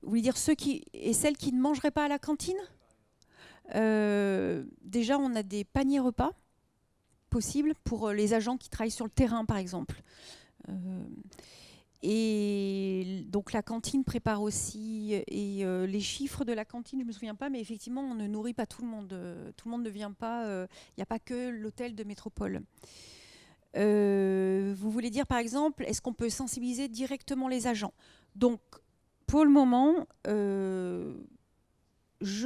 voulez dire ceux qui et celles qui ne mangeraient pas à la cantine? Déjà, on a des paniers repas possibles pour les agents qui travaillent sur le terrain, par exemple. Et donc la cantine prépare aussi, et les chiffres de la cantine, je ne me souviens pas, mais effectivement, on ne nourrit pas tout le monde. Tout le monde ne vient pas, il n'y a pas que l'hôtel de métropole. Vous voulez dire, par exemple, est-ce qu'on peut sensibiliser directement les agents? Donc, pour le moment, je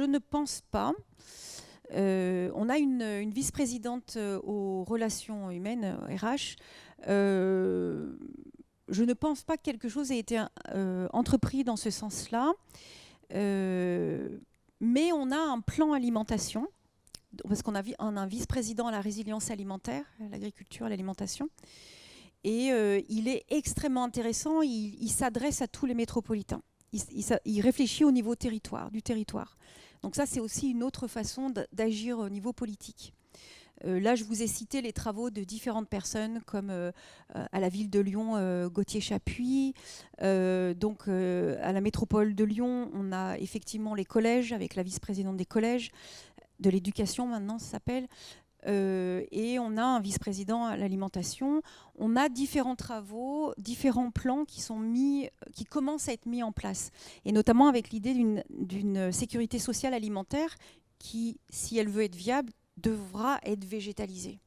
ne pense pas. On a une vice-présidente aux relations humaines, RH. Je ne pense pas que quelque chose ait été entrepris dans ce sens-là. Mais on a un plan alimentation, parce qu'on a un vice-président à la résilience alimentaire, à l'agriculture, à l'alimentation. Et il est extrêmement intéressant, il s'adresse à tous les métropolitains. Il réfléchit au niveau du territoire. Donc ça, c'est aussi une autre façon d'agir au niveau politique. Là, je vous ai cité les travaux de différentes personnes, comme à la ville de Lyon, Gauthier Chapuis. Donc, à la métropole de Lyon, on a effectivement les collèges, avec la vice-présidente des collèges, de l'éducation maintenant, ça s'appelle. Et on a un vice-président à l'alimentation. On a différents travaux, différents plans qui commencent à être mis en place. Et notamment avec l'idée d'une sécurité sociale alimentaire qui, si elle veut être viable, devra être végétalisée.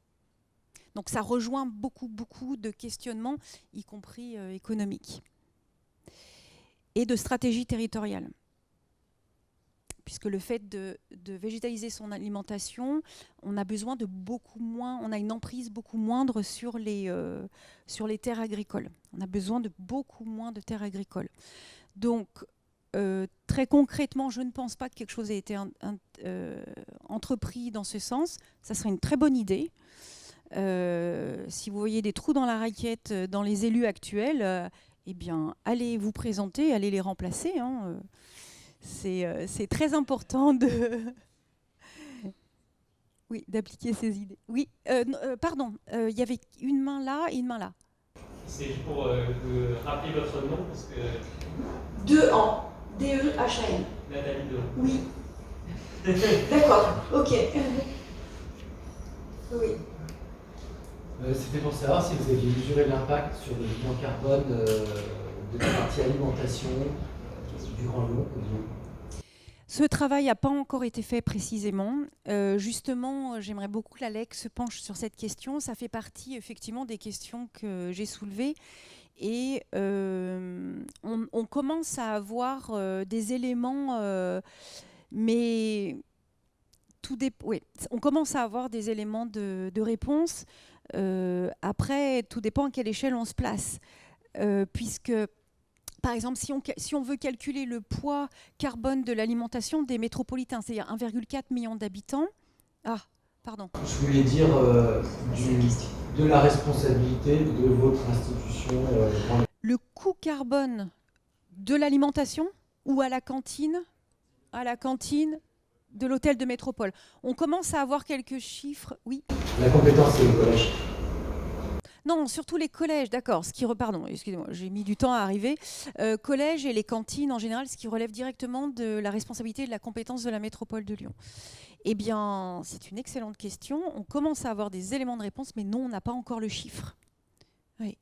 Donc ça rejoint beaucoup de questionnements, y compris économiques. Et de stratégie territoriale. Puisque le fait de végétaliser son alimentation, on a besoin de beaucoup moins, on a une emprise beaucoup moindre sur les terres agricoles. On a besoin de beaucoup moins de terres agricoles. Donc, très concrètement, je ne pense pas que quelque chose ait été entrepris dans ce sens. Ça serait une très bonne idée. Si vous voyez des trous dans la raquette dans les élus actuels, eh bien, allez vous présenter, allez les remplacer, hein. C'est très important d'appliquer ces idées. Oui, pardon, il y avait une main là et une main là. C'est pour rappeler votre nom, parce que... Dehan, D-E-H-A-N. Nathalie Dehan. Oui. D'accord, ok. Oui. C'était pour savoir si vous aviez mesuré l'impact sur le bilan carbone de la partie alimentation du Grand Lyon. Ce travail n'a pas encore été fait précisément. Justement, j'aimerais beaucoup que l'ALEC se penche sur cette question. Ça fait partie effectivement des questions que j'ai soulevées. Et on commence à avoir des éléments, mais on commence à avoir des éléments de réponse. Après, tout dépend à quelle échelle on se place. Puisque, par exemple, si on veut calculer le poids carbone de l'alimentation des métropolitains, c'est-à-dire 1,4 million d'habitants. Ah, pardon. Je voulais dire de la responsabilité de votre institution. Le coût carbone de l'alimentation ou à la cantine de l'hôtel de métropole. On commence à avoir quelques chiffres. Oui. La compétence, c'est le collège. Non, surtout les collèges, d'accord. Pardon, excusez-moi, j'ai mis du temps à arriver. Collèges et les cantines, en général, ce qui relève directement de la responsabilité et de la compétence de la métropole de Lyon. Eh bien, c'est une excellente question. On commence à avoir des éléments de réponse, mais non, on n'a pas encore le chiffre. Oui.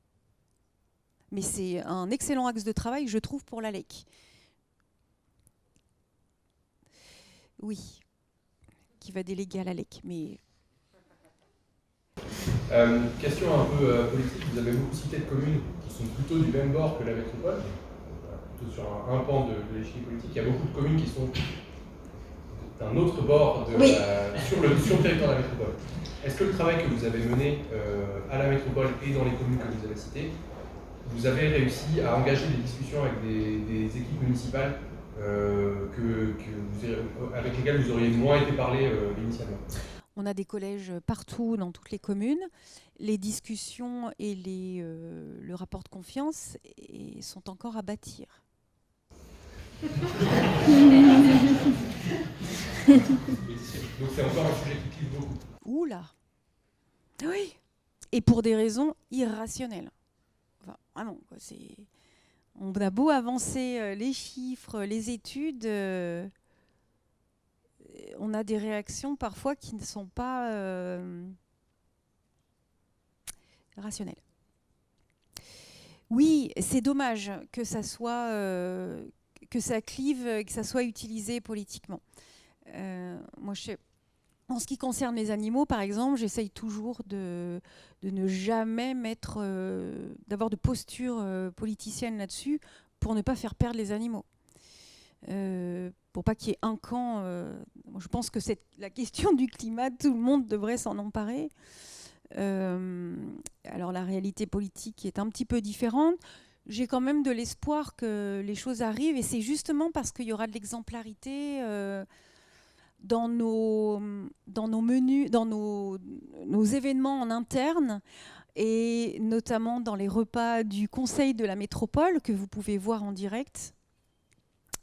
Mais c'est un excellent axe de travail, je trouve, pour l'ALEC. Oui, qui va déléguer à l'ALEC, mais... Question un peu politique, vous avez beaucoup cité de communes qui sont plutôt du même bord que la métropole, plutôt sur un pan de l'échiquier politique, il y a beaucoup de communes qui sont d'un autre bord de Oui. sur le territoire de la métropole. Est-ce que le travail que vous avez mené à la métropole et dans les communes que vous avez citées, vous avez réussi à engager des discussions avec des équipes municipales avec lesquelles vous auriez moins été parlé initialement? On a des collèges partout dans toutes les communes. Les discussions et le rapport de confiance sont encore à bâtir. Donc c'est encore un sujet qui clive beaucoup. Ouh là. Oui. Et pour des raisons irrationnelles. Enfin, vraiment, quoi, on a beau avancer les chiffres, les études, on a des réactions parfois qui ne sont pas rationnelles. Oui, c'est dommage que ça soit que ça clive, que ça soit utilisé politiquement. Moi, en ce qui concerne les animaux, par exemple, j'essaye toujours de ne jamais d'avoir de posture politicienne là-dessus pour ne pas faire perdre les animaux. Pour pas qu'il y ait un camp. Moi, je pense que c'est la question du climat, tout le monde devrait s'en emparer. Alors la réalité politique est un petit peu différente. J'ai quand même de l'espoir que les choses arrivent, et c'est justement parce qu'il y aura de l'exemplarité dans nos menus, dans nos événements en interne, et notamment dans les repas du Conseil de la Métropole que vous pouvez voir en direct.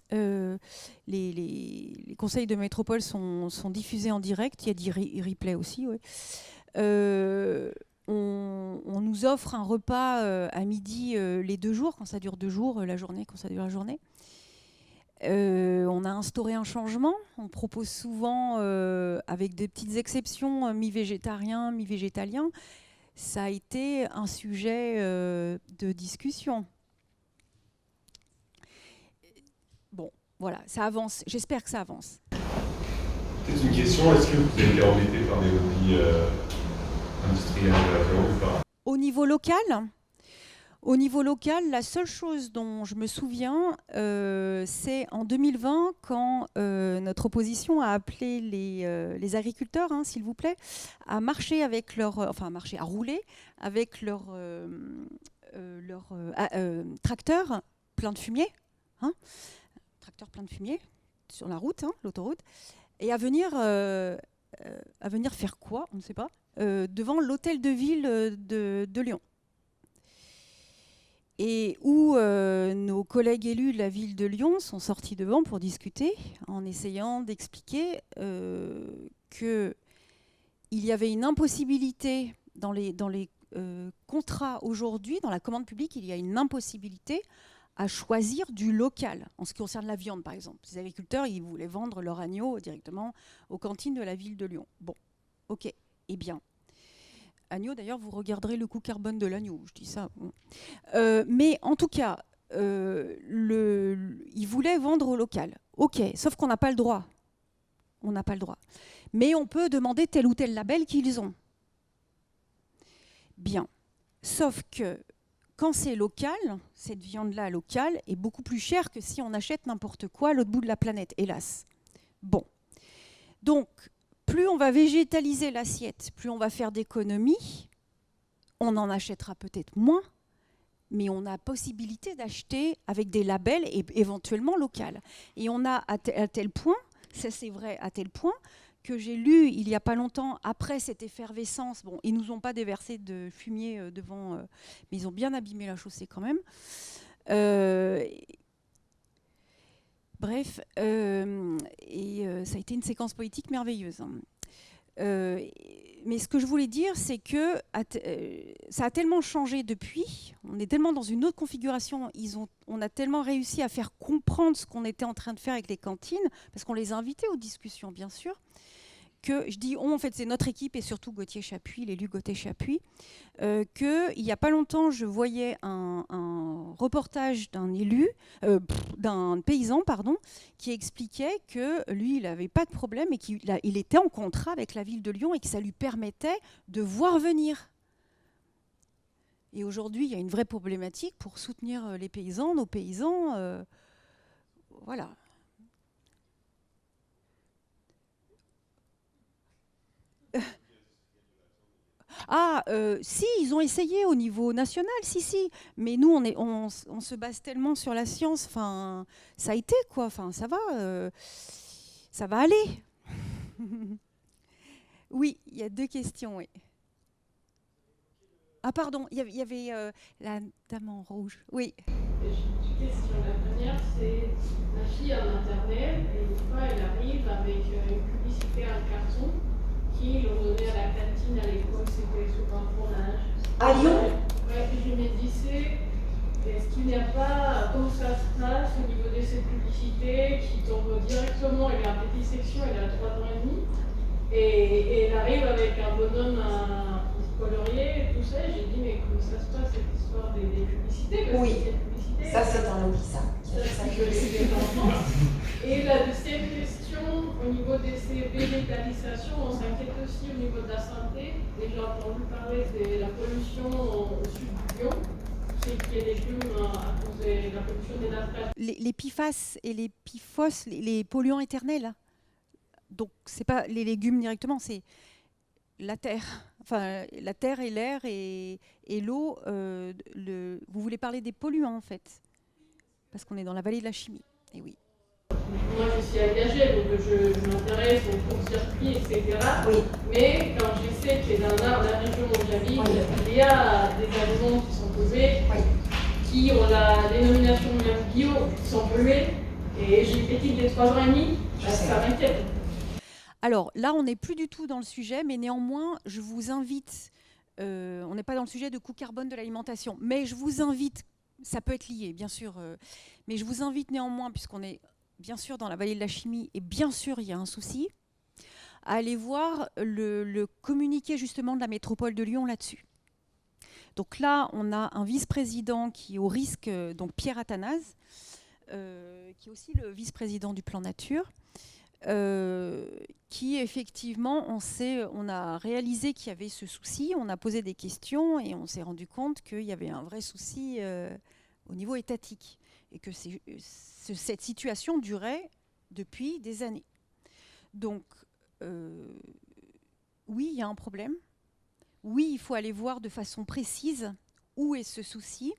Les conseils de métropole sont diffusés en direct. Il y a des replays aussi. Ouais. On nous offre un repas à midi les 2 jours, quand ça dure 2 jours, la journée, quand ça dure la journée. On a instauré un changement. On propose souvent, avec des petites exceptions, mi-végétarien, mi-végétalien. Ça a été un sujet de discussion. Bon, voilà, ça avance. J'espère que ça avance. Peut-être une question, est-ce que vous avez été embêté par des lobbies industriels de la viande ou pas? Au niveau local, la seule chose dont je me souviens, c'est en 2020, quand notre opposition a appelé les agriculteurs, hein, s'il vous plaît, à marcher avec à rouler avec leur tracteur plein de fumier. Hein, tracteur plein de fumier sur la route, hein, l'autoroute, et à venir faire quoi, on ne sait pas, devant l'hôtel de ville de Lyon. Et où nos collègues élus de la ville de Lyon sont sortis devant pour discuter, en essayant d'expliquer qu'il y avait une impossibilité dans les contrats aujourd'hui, dans la commande publique, il y a une impossibilité à choisir du local, en ce qui concerne la viande, par exemple. Les agriculteurs, ils voulaient vendre leur agneau directement aux cantines de la ville de Lyon. Bon, ok, eh bien, agneau, d'ailleurs, vous regarderez le coût carbone de l'agneau, je dis ça. Bon. Mais en tout cas, ils voulaient vendre au local. Ok, sauf qu'on n'a pas le droit. On n'a pas le droit. Mais on peut demander tel ou tel label qu'ils ont. Bien. Sauf que quand c'est local, cette viande-là locale est beaucoup plus chère que si on achète n'importe quoi à l'autre bout de la planète, hélas. Bon. Donc, plus on va végétaliser l'assiette, plus on va faire d'économies, on en achètera peut-être moins, mais on a possibilité d'acheter avec des labels et éventuellement local. Et on a à tel point, ça c'est vrai à tel point, que j'ai lu il n'y a pas longtemps, après cette effervescence, bon, ils ne nous ont pas déversé de fumier devant, mais ils ont bien abîmé la chaussée quand même. Bref, ça a été une séquence politique merveilleuse. Hein. Mais ce que je voulais dire, c'est que ça a tellement changé depuis, on est tellement dans une autre configuration, on a tellement réussi à faire comprendre ce qu'on était en train de faire avec les cantines, parce qu'on les invitait aux discussions, bien sûr, que je dis en fait c'est notre équipe et surtout Gauthier Chapuis, l'élu Gauthier Chapuis, qu'il n'y a pas longtemps je voyais un reportage d'un élu, d'un paysan pardon, qui expliquait que lui il n'avait pas de problème et qu'il était en contrat avec la ville de Lyon et que ça lui permettait de voir venir. Et aujourd'hui, il y a une vraie problématique pour soutenir les paysans, nos paysans. Voilà. Si, ils ont essayé au niveau national, si. Mais nous, on se base tellement sur la science. Enfin, ça a été, quoi. Enfin, ça va aller. Oui, il y a 2 questions, oui. Ah, pardon, il y avait la dame en rouge. Oui. J'ai une question. La première, c'est ma fille a un internet et une fois elle arrive avec une publicité, un carton qui l'ont donné à la cantine à l'école, c'était sur un fromage. À Lyon? Ouais, je me disais, est-ce qu'il n'y a pas, comment ça se passe au niveau de cette publicité qui tombe directement, elle est en petite section, elle a 3 ans et demi, et elle arrive avec un bonhomme colorié et tout ça, et j'ai dit, mais comment ça se passe cette histoire des publicités? Parce Oui. que cette publicité, Ça, c'est un lobby, ça. les enfants. Et la deuxième question, au niveau de ces végétalisations, on s'inquiète aussi au niveau de la santé. Et j'ai entendu parler de la pollution au sud du Lyon, c'est qu'il y a des légumes à cause de la pollution des nappes. Les PFAS et les PFOS, les polluants éternels. Donc, c'est pas les légumes directement, c'est la terre. Enfin, la terre et l'air et l'eau. Vous voulez parler des polluants, en fait, parce qu'on est dans la vallée de la chimie. Et oui. Moi, je suis engagée, donc je m'intéresse aux court-circuits, etc. Oui. Mais quand je sais que dans la région où j'habite, il y a des aliments qui sont posés, qui ont la dénomination bio, qui sont pollués, et j'ai une petite de 3 ans et demi, ça m'inquiète. Alors là, on n'est plus du tout dans le sujet, mais néanmoins, je vous invite, on n'est pas dans le sujet de coût carbone de l'alimentation, mais je vous invite, ça peut être lié, bien sûr, mais je vous invite néanmoins, puisqu'on est bien sûr dans la vallée de la chimie, et bien sûr, il y a un souci, à aller voir le communiqué justement de la métropole de Lyon là-dessus. Donc là, on a un vice-président qui est au risque, donc Pierre Athanase, qui est aussi le vice-président du plan nature, qui effectivement, on a réalisé qu'il y avait ce souci, on a posé des questions et on s'est rendu compte qu'il y avait un vrai souci au niveau étatique et que cette situation durait depuis des années. Donc, oui, il y a un problème. Oui, il faut aller voir de façon précise où est ce souci.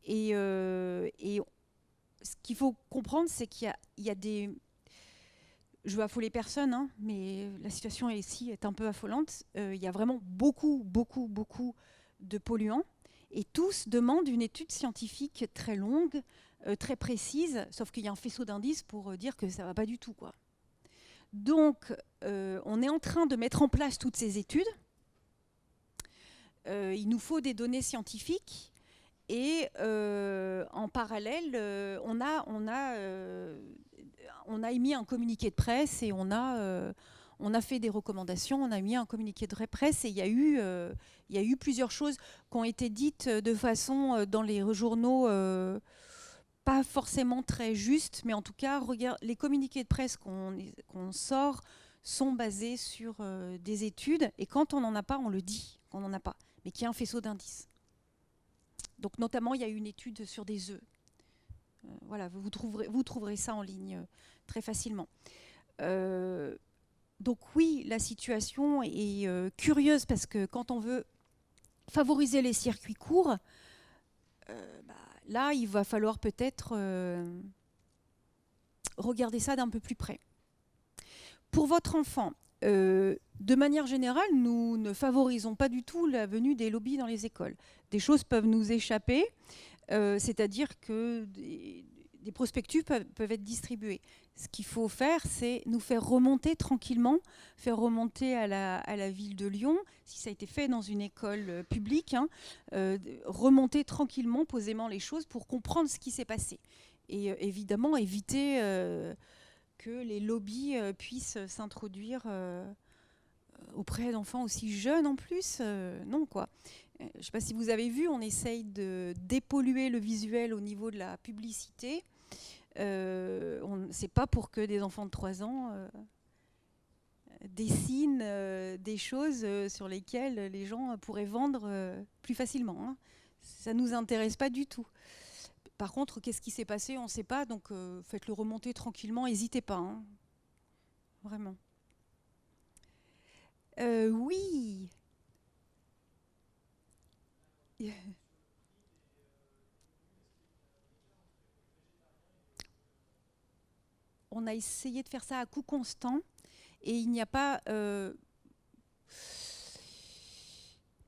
Et ce qu'il faut comprendre, c'est qu'il y a des... Je veux affoler personne, hein, mais la situation ici est un peu affolante. Il y a vraiment beaucoup de polluants et tous demandent une étude scientifique très longue, très précise, sauf qu'il y a un faisceau d'indices pour dire que ça ne va pas du tout, quoi. Donc, on est en train de mettre en place toutes ces études. Il nous faut des données scientifiques et en parallèle, on a émis un communiqué de presse et on a fait des recommandations, on a mis un communiqué de presse et il y a eu plusieurs choses qui ont été dites de façon dans les journaux pas forcément très justes, mais en tout cas, les communiqués de presse qu'on sort sont basés sur des études et quand on n'en a pas, on le dit qu'on n'en a pas, mais qu'il y a un faisceau d'indices. Donc notamment, il y a eu une étude sur des œufs. Voilà, vous trouverez ça en ligne très facilement. Donc oui, la situation est curieuse parce que quand on veut favoriser les circuits courts, là, il va falloir peut-être regarder ça d'un peu plus près. Pour votre enfant, de manière générale, nous ne favorisons pas du tout la venue des lobbies dans les écoles. Des choses peuvent nous échapper, c'est-à-dire que des prospectus peuvent être distribués. Ce qu'il faut faire, c'est nous faire remonter tranquillement, faire remonter à la ville de Lyon, si ça a été fait dans une école publique, hein, remonter tranquillement, posément les choses pour comprendre ce qui s'est passé. Et évidemment, éviter que les lobbies puissent s'introduire auprès d'enfants aussi jeunes en plus. Non, quoi. Je ne sais pas si vous avez vu, on essaye de dépolluer le visuel au niveau de la publicité. C'est pas pour que des enfants de 3 ans dessine des choses sur lesquelles les gens pourraient vendre plus facilement. Hein. Ça ne nous intéresse pas du tout. Par contre, qu'est-ce qui s'est passé? On ne sait pas, donc faites-le remonter tranquillement, n'hésitez pas. Hein. Vraiment. Oui. On a essayé de faire ça à coût constant et il n'y a pas...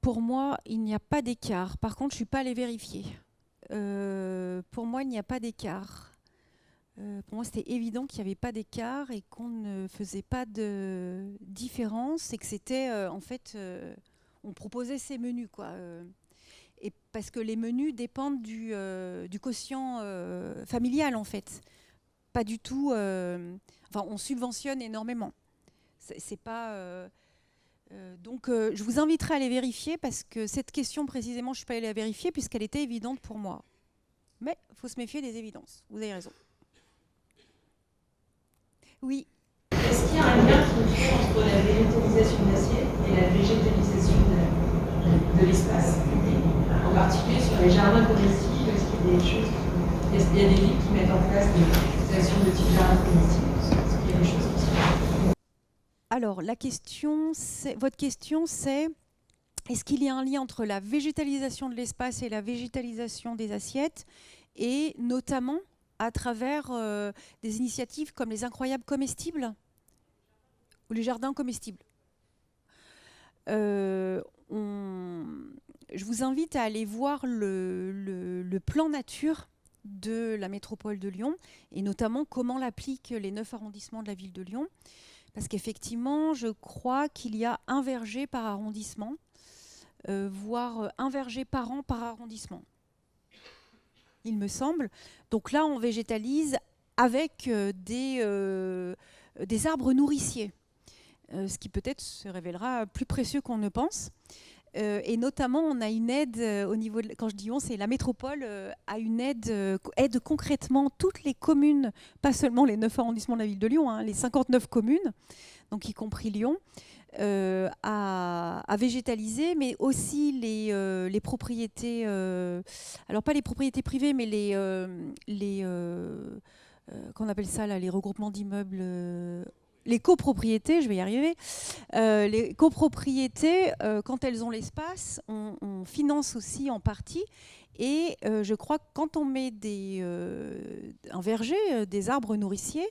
pour moi, il n'y a pas d'écart. Par contre, je ne suis pas allée vérifier. Pour moi, il n'y a pas d'écart. Pour moi, c'était évident qu'il n'y avait pas d'écart et qu'on ne faisait pas de différence et que c'était, en fait, on proposait ces menus, quoi. Et parce que les menus dépendent du quotient familial, en fait. Pas du tout... enfin, on subventionne énormément. C'est pas... donc, je vous inviterai à aller vérifier parce que cette question, précisément, je ne suis pas allée la vérifier puisqu'elle était évidente pour moi. Mais il faut se méfier des évidences. Vous avez raison. Oui. Est-ce qu'il y a un lien qui est fait entre la végétalisation de l'assiette et la végétalisation de l'espace? En particulier sur les jardins comestibles, est-ce qu'il y a des choses, est-ce qu'il y a des villes qui mettent en place des actions de type jardin comestible? Est-ce qu'il y a des choses qui sont... Alors, votre question, c'est est-ce qu'il y a un lien entre la végétalisation de l'espace et la végétalisation des assiettes, et notamment à travers des initiatives comme les incroyables comestibles ou les jardins comestibles. Je vous invite à aller voir le plan nature de la métropole de Lyon et notamment comment l'appliquent les 9 arrondissements de la ville de Lyon. Parce qu'effectivement, je crois qu'il y a un verger par arrondissement, voire un verger par an par arrondissement. Il me semble. Donc là, on végétalise avec des arbres nourriciers, ce qui peut-être se révélera plus précieux qu'on ne pense. Et notamment, on a une aide au niveau, quand je dis on, c'est la métropole a une aide concrètement toutes les communes, pas seulement les 9 arrondissements de la ville de Lyon, hein, les 59 communes, donc y compris Lyon, à végétaliser, mais aussi les propriétés, alors pas les propriétés privées, mais qu'on appelle ça là, les regroupements d'immeubles. Les copropriétés, je vais y arriver. Les copropriétés, quand elles ont l'espace, on finance aussi en partie. Et je crois que quand on met un verger, des arbres nourriciers,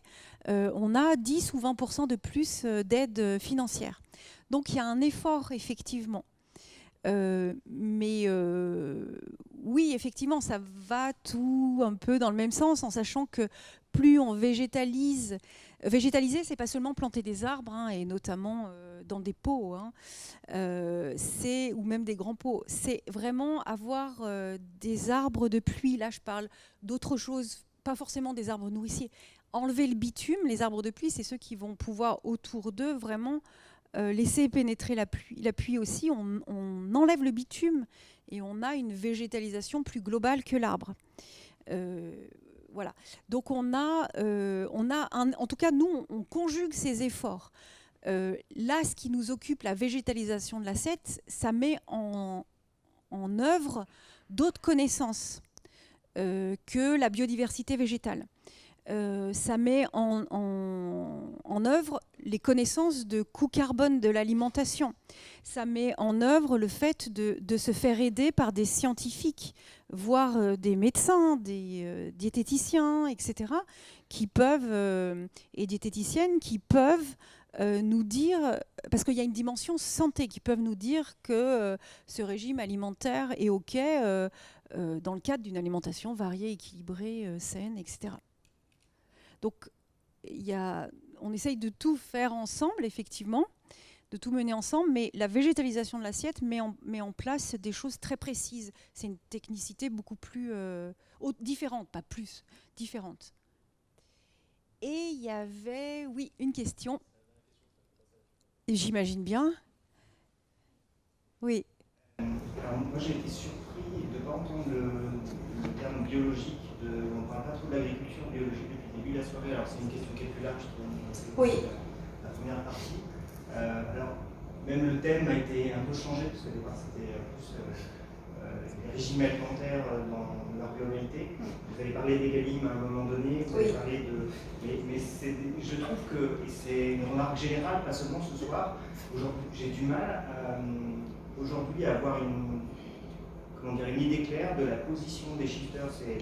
on a 10 ou 20% de plus d'aide financière. Donc il y a un effort, effectivement. Mais oui, effectivement, ça va tout un peu dans le même sens, en sachant que plus on végétalise... Végétaliser, c'est pas seulement planter des arbres, hein, et notamment dans des pots, hein, ou même des grands pots. C'est vraiment avoir des arbres de pluie. Là, je parle d'autre chose, pas forcément des arbres nourriciers. Enlever le bitume, les arbres de pluie, c'est ceux qui vont pouvoir autour d'eux vraiment laisser pénétrer la pluie. La pluie aussi, on enlève le bitume et on a une végétalisation plus globale que l'arbre. Voilà. Donc en tout cas, nous, on conjugue ces efforts. Là, ce qui nous occupe, la végétalisation de l'assiette, ça met en œuvre d'autres connaissances que la biodiversité végétale. Ça met en œuvre les connaissances de coût carbone de l'alimentation. Ça met en œuvre le fait de se faire aider par des scientifiques, voire des médecins, des diététiciens, etc., qui peuvent, et diététiciennes qui peuvent nous dire, parce qu'il y a une dimension santé, qui peuvent nous dire que ce régime alimentaire est OK dans le cadre d'une alimentation variée, équilibrée, saine, etc. Donc, on essaye de tout faire ensemble, effectivement, de tout mener ensemble, mais la végétalisation de l'assiette met en place des choses très précises. C'est une technicité beaucoup plus différente, pas plus, différente. Et il y avait, oui, une question. J'imagine bien. Oui. Alors, moi, j'ai été surpris de ne pas entendre le terme biologique. On ne parle pas trop de l'agriculture biologique depuis le début de la soirée. Alors, c'est une question qui est plus large. Oui. La première partie. Alors, même le thème a été un peu changé, parce qu'au départ c'était plus les régimes alimentaires dans leur globalité. Vous avez parlé d'Egalim à un moment donné, vous avez parlé de... Mais je trouve que, et c'est une remarque générale, pas seulement ce soir, j'ai du mal aujourd'hui à avoir une idée claire de la position des shifters et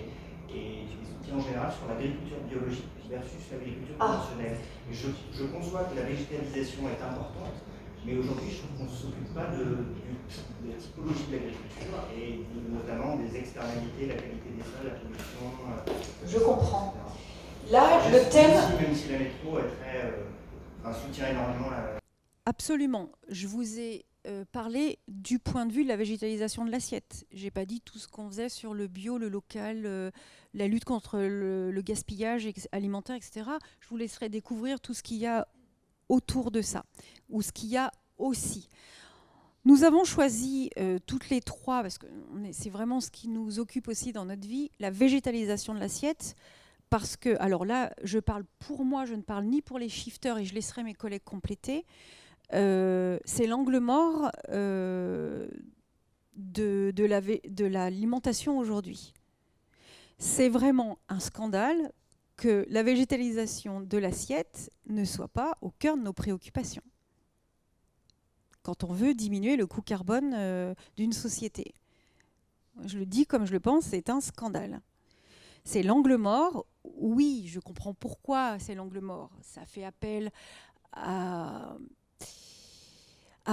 des outils en général sur l'agriculture biologique versus l'agriculture conventionnelle. Et je conçois que la végétalisation est importante, mais aujourd'hui je trouve qu'on ne s'occupe pas de la typologie de l'agriculture et notamment des externalités, la qualité des sols, la pollution. Je comprends. Là, le thème... Même si la métro est soutient énormément la... Absolument. Je vous ai parlé du point de vue de la végétalisation de l'assiette. Je n'ai pas dit tout ce qu'on faisait sur le bio, le local, la lutte contre le gaspillage alimentaire, etc. Je vous laisserai découvrir tout ce qu'il y a autour de ça, ou ce qu'il y a aussi. Nous avons choisi toutes les trois, parce que c'est vraiment ce qui nous occupe aussi dans notre vie, la végétalisation de l'assiette, parce que, alors là, je parle pour moi, je ne parle ni pour les shifters, et je laisserai mes collègues compléter. C'est l'angle mort de l'alimentation aujourd'hui. C'est vraiment un scandale que la végétalisation de l'assiette ne soit pas au cœur de nos préoccupations quand on veut diminuer le coût carbone d'une société. Je le dis comme je le pense, c'est un scandale. C'est l'angle mort. Oui, je comprends pourquoi c'est l'angle mort. Ça fait appel à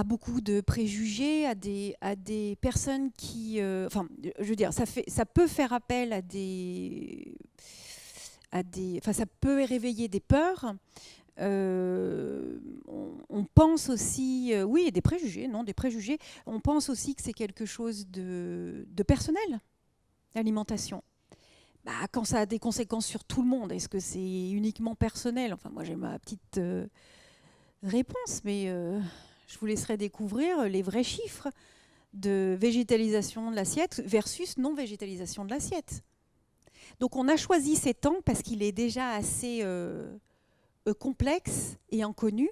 beaucoup de préjugés, à des personnes qui... enfin, je veux dire, ça peut faire appel à des... Enfin, ça peut réveiller des peurs. On pense aussi... oui, des préjugés, non, des préjugés. On pense aussi que c'est quelque chose de personnel, l'alimentation. Bah, quand ça a des conséquences sur tout le monde, est-ce que c'est uniquement personnel? Enfin, moi, j'ai ma petite réponse, mais... je vous laisserai découvrir les vrais chiffres de végétalisation de l'assiette versus non-végétalisation de l'assiette. Donc on a choisi cet angle parce qu'il est déjà assez complexe et inconnu.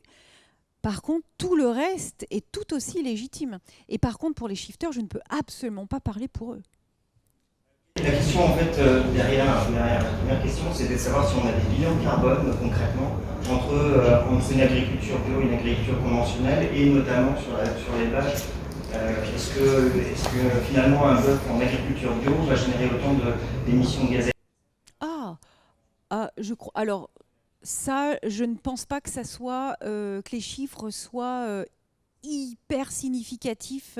Par contre, tout le reste est tout aussi légitime. Et par contre, pour les shifters, je ne peux absolument pas parler pour eux. La question, en fait, derrière la première question, c'était de savoir si on a des bilans carbone, concrètement, entre une agriculture bio et une agriculture conventionnelle, et notamment sur l'élevage. Est-ce que finalement, un bœuf en agriculture bio va générer autant d'émissions de gaz à effet de serre ? Je crois. Alors, ça, je ne pense pas que ça soit que les chiffres soient hyper significatifs.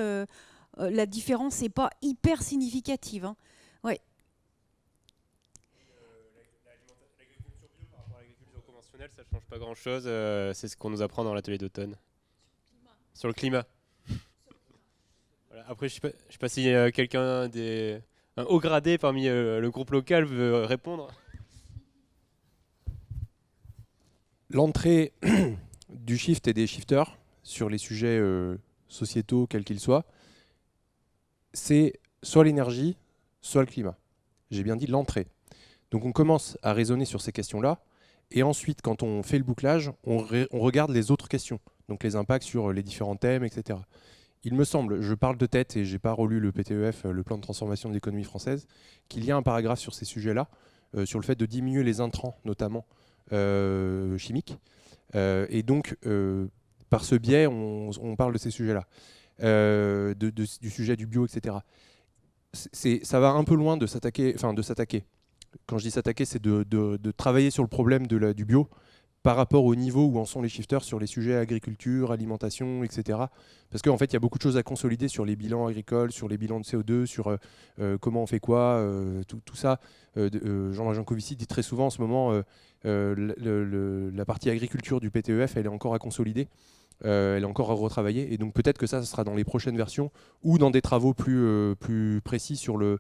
La différence n'est pas hyper significative. Hein. Ouais. L'agriculture bio par rapport à l'agriculture conventionnelle, ça ne change pas grand-chose. C'est ce qu'on nous apprend dans l'atelier d'automne. Sur le climat. Voilà. Après, je ne sais pas si quelqu'un un haut gradé parmi le groupe local veut répondre. L'entrée du shift et des shifters sur les sujets sociétaux, quels qu'ils soient, c'est soit l'énergie, soit le climat. J'ai bien dit l'entrée. Donc on commence à raisonner sur ces questions-là, et ensuite, quand on fait le bouclage, on regarde les autres questions, donc les impacts sur les différents thèmes, etc. Il me semble, je parle de tête et je n'ai pas relu le PTEF, le plan de transformation de l'économie française, qu'il y a un paragraphe sur ces sujets-là, sur le fait de diminuer les intrants, notamment chimiques. Et donc, par ce biais, on parle de ces sujets-là, du sujet du bio, etc. Ça va un peu loin de s'attaquer. Quand je dis s'attaquer, c'est de travailler sur le problème du bio par rapport au niveau où en sont les shifters sur les sujets agriculture, alimentation, etc. Parce qu'en fait, il y a beaucoup de choses à consolider sur les bilans agricoles, sur les bilans de CO2, sur comment on fait quoi, tout ça. Jean Jancovici dit très souvent en ce moment, la partie agriculture du PTEF, elle est encore à consolider. Elle est encore à retravailler, et donc peut-être que ça sera dans les prochaines versions ou dans des travaux plus précis sur le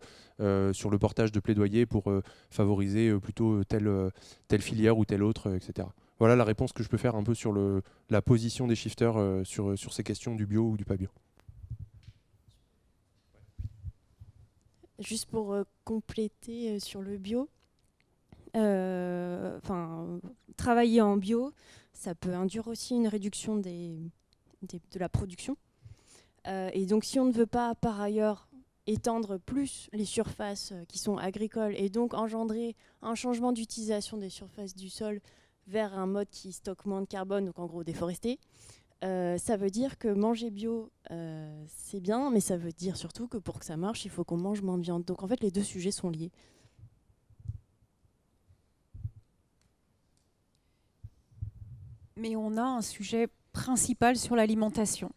portage de plaidoyer pour favoriser plutôt telle filière ou telle autre, etc. Voilà la réponse que je peux faire un peu sur la position des shifters sur ces questions du bio ou du pas bio. Juste pour compléter sur le bio, travailler en bio, ça peut induire aussi une réduction de la production. Et donc si on ne veut pas par ailleurs étendre plus les surfaces qui sont agricoles et donc engendrer un changement d'utilisation des surfaces du sol vers un mode qui stocke moins de carbone, donc en gros déforester, ça veut dire que manger bio, c'est bien, mais ça veut dire surtout que pour que ça marche, il faut qu'on mange moins de viande. Donc en fait, les deux sujets sont liés. Mais on a un sujet principal sur l'alimentation.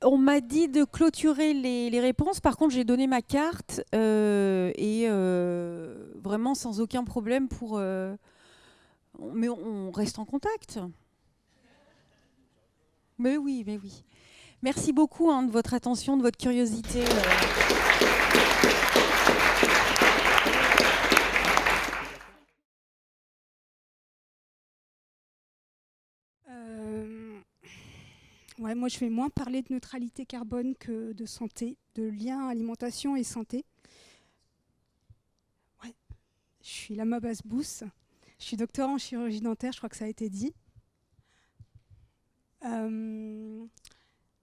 On m'a dit de clôturer les réponses. Par contre, j'ai donné ma carte et vraiment sans aucun problème pour... mais on reste en contact. Mais oui, mais oui. Merci beaucoup de votre attention, de votre curiosité. Ouais, moi, je vais moins parler de neutralité carbone que de santé, de lien alimentation et santé. Ouais. Je suis Lama Basbous. Je suis docteur en chirurgie dentaire, je crois que ça a été dit. Je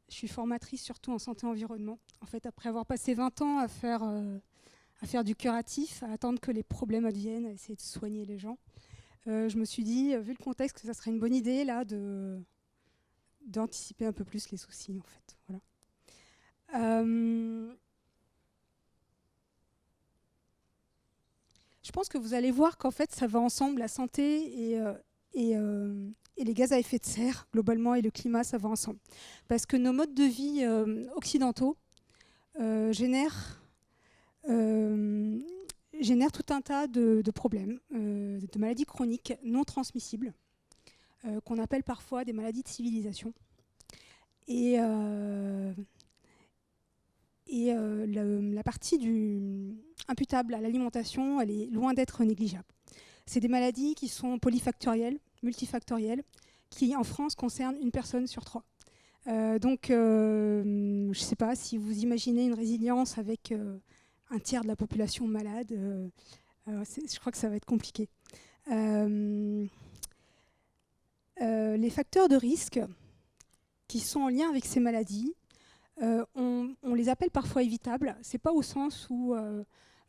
suis formatrice surtout en santé-environnement. En fait, après avoir passé 20 ans à faire du curatif, à attendre que les problèmes adviennent, à essayer de soigner les gens, je me suis dit, vu le contexte, que ça serait une bonne idée là d'anticiper un peu plus les soucis, en fait. Voilà. Je pense que vous allez voir qu'en fait, ça va ensemble, la santé et les gaz à effet de serre, globalement, et le climat, ça va ensemble. Parce que nos modes de vie occidentaux génèrent tout un tas de problèmes, de maladies chroniques non transmissibles, qu'on appelle parfois des maladies de civilisation. Et la partie imputable à l'alimentation, elle est loin d'être négligeable. C'est des maladies qui sont polyfactorielles, multifactorielles, qui en France concernent une personne sur 3. Donc, je ne sais pas si vous imaginez une résilience avec un tiers de la population malade, je crois que ça va être compliqué. Les facteurs de risque qui sont en lien avec ces maladies, on les appelle parfois évitables. Ce n'est pas au sens où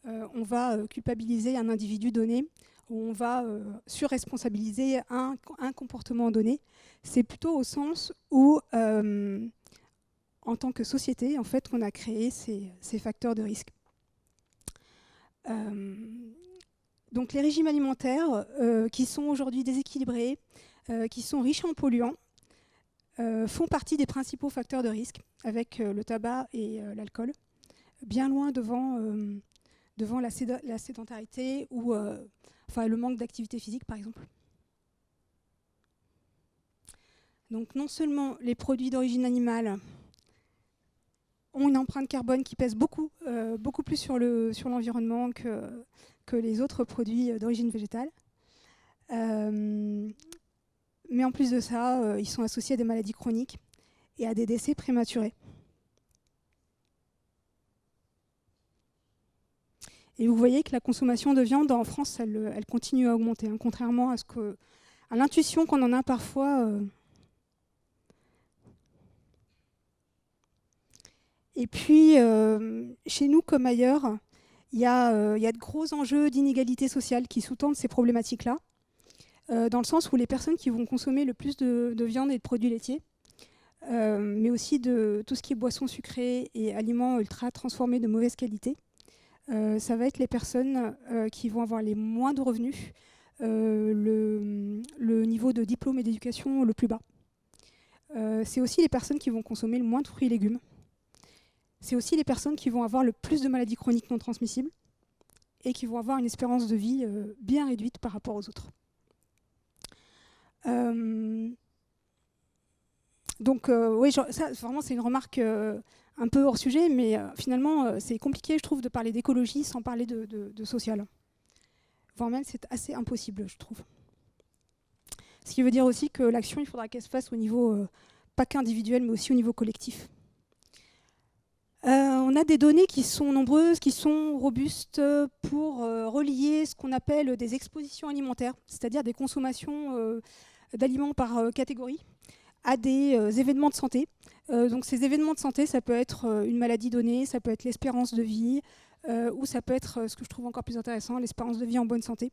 on va culpabiliser un individu donné, où on va surresponsabiliser un comportement donné. C'est plutôt au sens où, en tant que société, en fait, on a créé ces facteurs de risque. Donc les régimes alimentaires qui sont aujourd'hui déséquilibrés, qui sont riches en polluants, font partie des principaux facteurs de risque, avec le tabac et l'alcool, bien loin devant la sédentarité ou le manque d'activité physique, par exemple. Donc non seulement les produits d'origine animale ont une empreinte carbone qui pèse beaucoup plus sur l'environnement que les autres produits d'origine végétale, mais en plus de ça, ils sont associés à des maladies chroniques et à des décès prématurés. Et vous voyez que la consommation de viande en France, elle continue à augmenter, hein, contrairement à l'intuition qu'on en a parfois. Et puis, chez nous comme ailleurs, il y a de gros enjeux d'inégalité sociale qui sous-tendent ces problématiques-là, dans le sens où les personnes qui vont consommer le plus de viande et de produits laitiers, mais aussi de tout ce qui est boissons sucrées et aliments ultra transformés de mauvaise qualité, ça va être les personnes qui vont avoir les moins de revenus, le niveau de diplôme et d'éducation le plus bas. C'est aussi les personnes qui vont consommer le moins de fruits et légumes. C'est aussi les personnes qui vont avoir le plus de maladies chroniques non transmissibles et qui vont avoir une espérance de vie bien réduite par rapport aux autres. Donc oui, ça vraiment c'est une remarque un peu hors sujet, mais finalement c'est compliqué, je trouve, de parler d'écologie sans parler de social. Voire même c'est assez impossible, je trouve. Ce qui veut dire aussi que l'action, il faudra qu'elle se fasse au niveau pas qu'individuel, mais aussi au niveau collectif. on a des données qui sont nombreuses, qui sont robustes pour relier ce qu'on appelle des expositions alimentaires, c'est-à-dire des consommations d'aliments par catégorie, à des événements de santé. Donc ces événements de santé, ça peut être une maladie donnée, ça peut être l'espérance de vie, ou ça peut être, ce que je trouve encore plus intéressant, l'espérance de vie en bonne santé.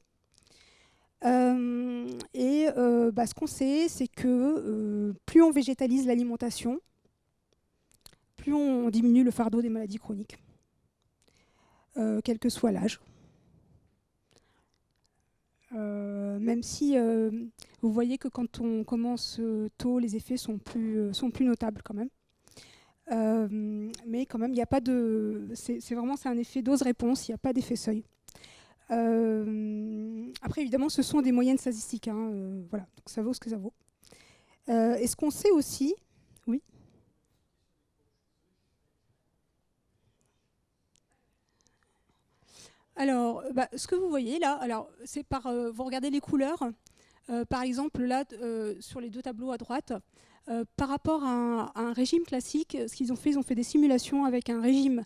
Ce qu'on sait, c'est que plus on végétalise l'alimentation, plus on diminue le fardeau des maladies chroniques, quel que soit l'âge. Même si vous voyez que quand on commence tôt, les effets sont plus notables quand même. Mais quand même, il n'y a pas de... C'est un effet dose-réponse, il n'y a pas d'effet seuil. Après, évidemment, ce sont des moyennes statistiques. Voilà, donc ça vaut ce que ça vaut. Et ce qu'on sait aussi... Oui. Alors, ce que vous voyez là, c'est vous regardez les couleurs. Par exemple, là, sur les deux tableaux à droite, par rapport à un régime classique, ce qu'ils ont fait, ils ont fait des simulations avec un régime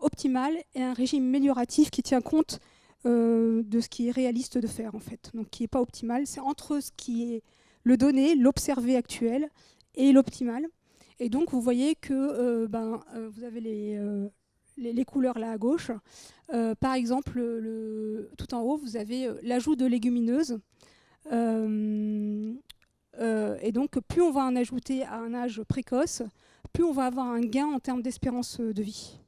optimal et un régime amélioratif qui tient compte de ce qui est réaliste de faire, en fait. Donc, qui n'est pas optimal. C'est entre ce qui est le donné, l'observé actuel et l'optimal. Et donc, vous voyez que vous avez les couleurs là à gauche. Par exemple, tout en haut, vous avez l'ajout de légumineuses. Et donc, plus on va en ajouter à un âge précoce, plus on va avoir un gain en termes d'espérance de vie.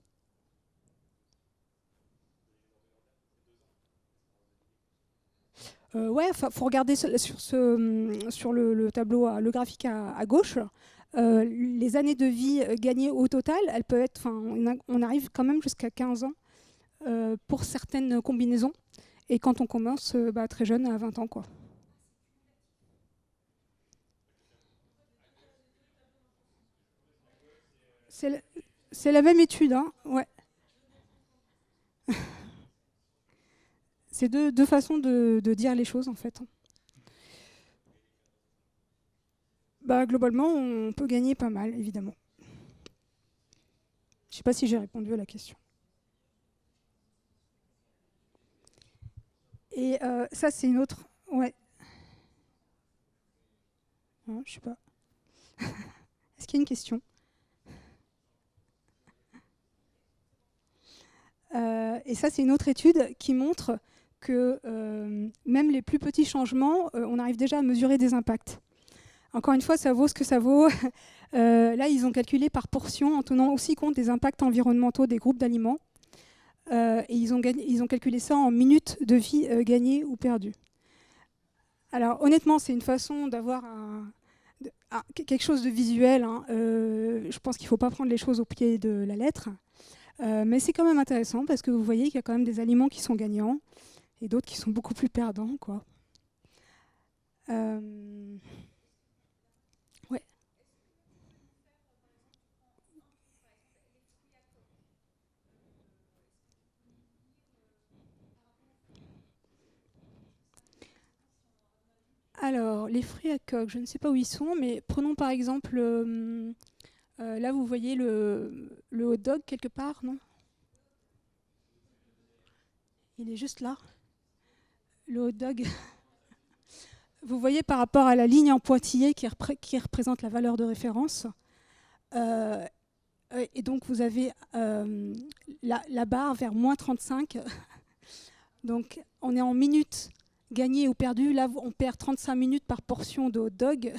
Faut regarder sur le tableau, le graphique à gauche. Les années de vie gagnées au total, elles peuvent être, on arrive quand même jusqu'à 15 ans pour certaines combinaisons. Et quand on commence très jeune, à 20 ans, quoi. C'est la même étude, hein, ouais. C'est deux façons de dire les choses, en fait. Globalement, on peut gagner pas mal, évidemment. Je ne sais pas si j'ai répondu à la question. Et ça, c'est une autre... Ouais. Non, je ne sais pas. Est-ce qu'il y a une question ? Et ça, c'est une autre étude qui montre que même les plus petits changements, on arrive déjà à mesurer des impacts. Encore une fois, ça vaut ce que ça vaut. Là, ils ont calculé par portion en tenant aussi compte des impacts environnementaux des groupes d'aliments. Et ils ont calculé ça en minutes de vie gagnées ou perdues. Alors, honnêtement, c'est une façon d'avoir quelque chose de visuel. Hein. Je pense qu'il ne faut pas prendre les choses au pied de la lettre. Mais c'est quand même intéressant parce que vous voyez qu'il y a quand même des aliments qui sont gagnants et d'autres qui sont beaucoup plus perdants, quoi. Ouais. Alors, les fruits à coque, je ne sais pas où ils sont, mais prenons par exemple, là vous voyez le hot dog quelque part, non ? Il est juste là. Le hot dog. Vous voyez par rapport à la ligne en pointillé qui représente la valeur de référence. Et donc vous avez la barre vers moins 35. Donc on est en minutes gagnées ou perdues. Là on perd 35 minutes par portion de hot dog.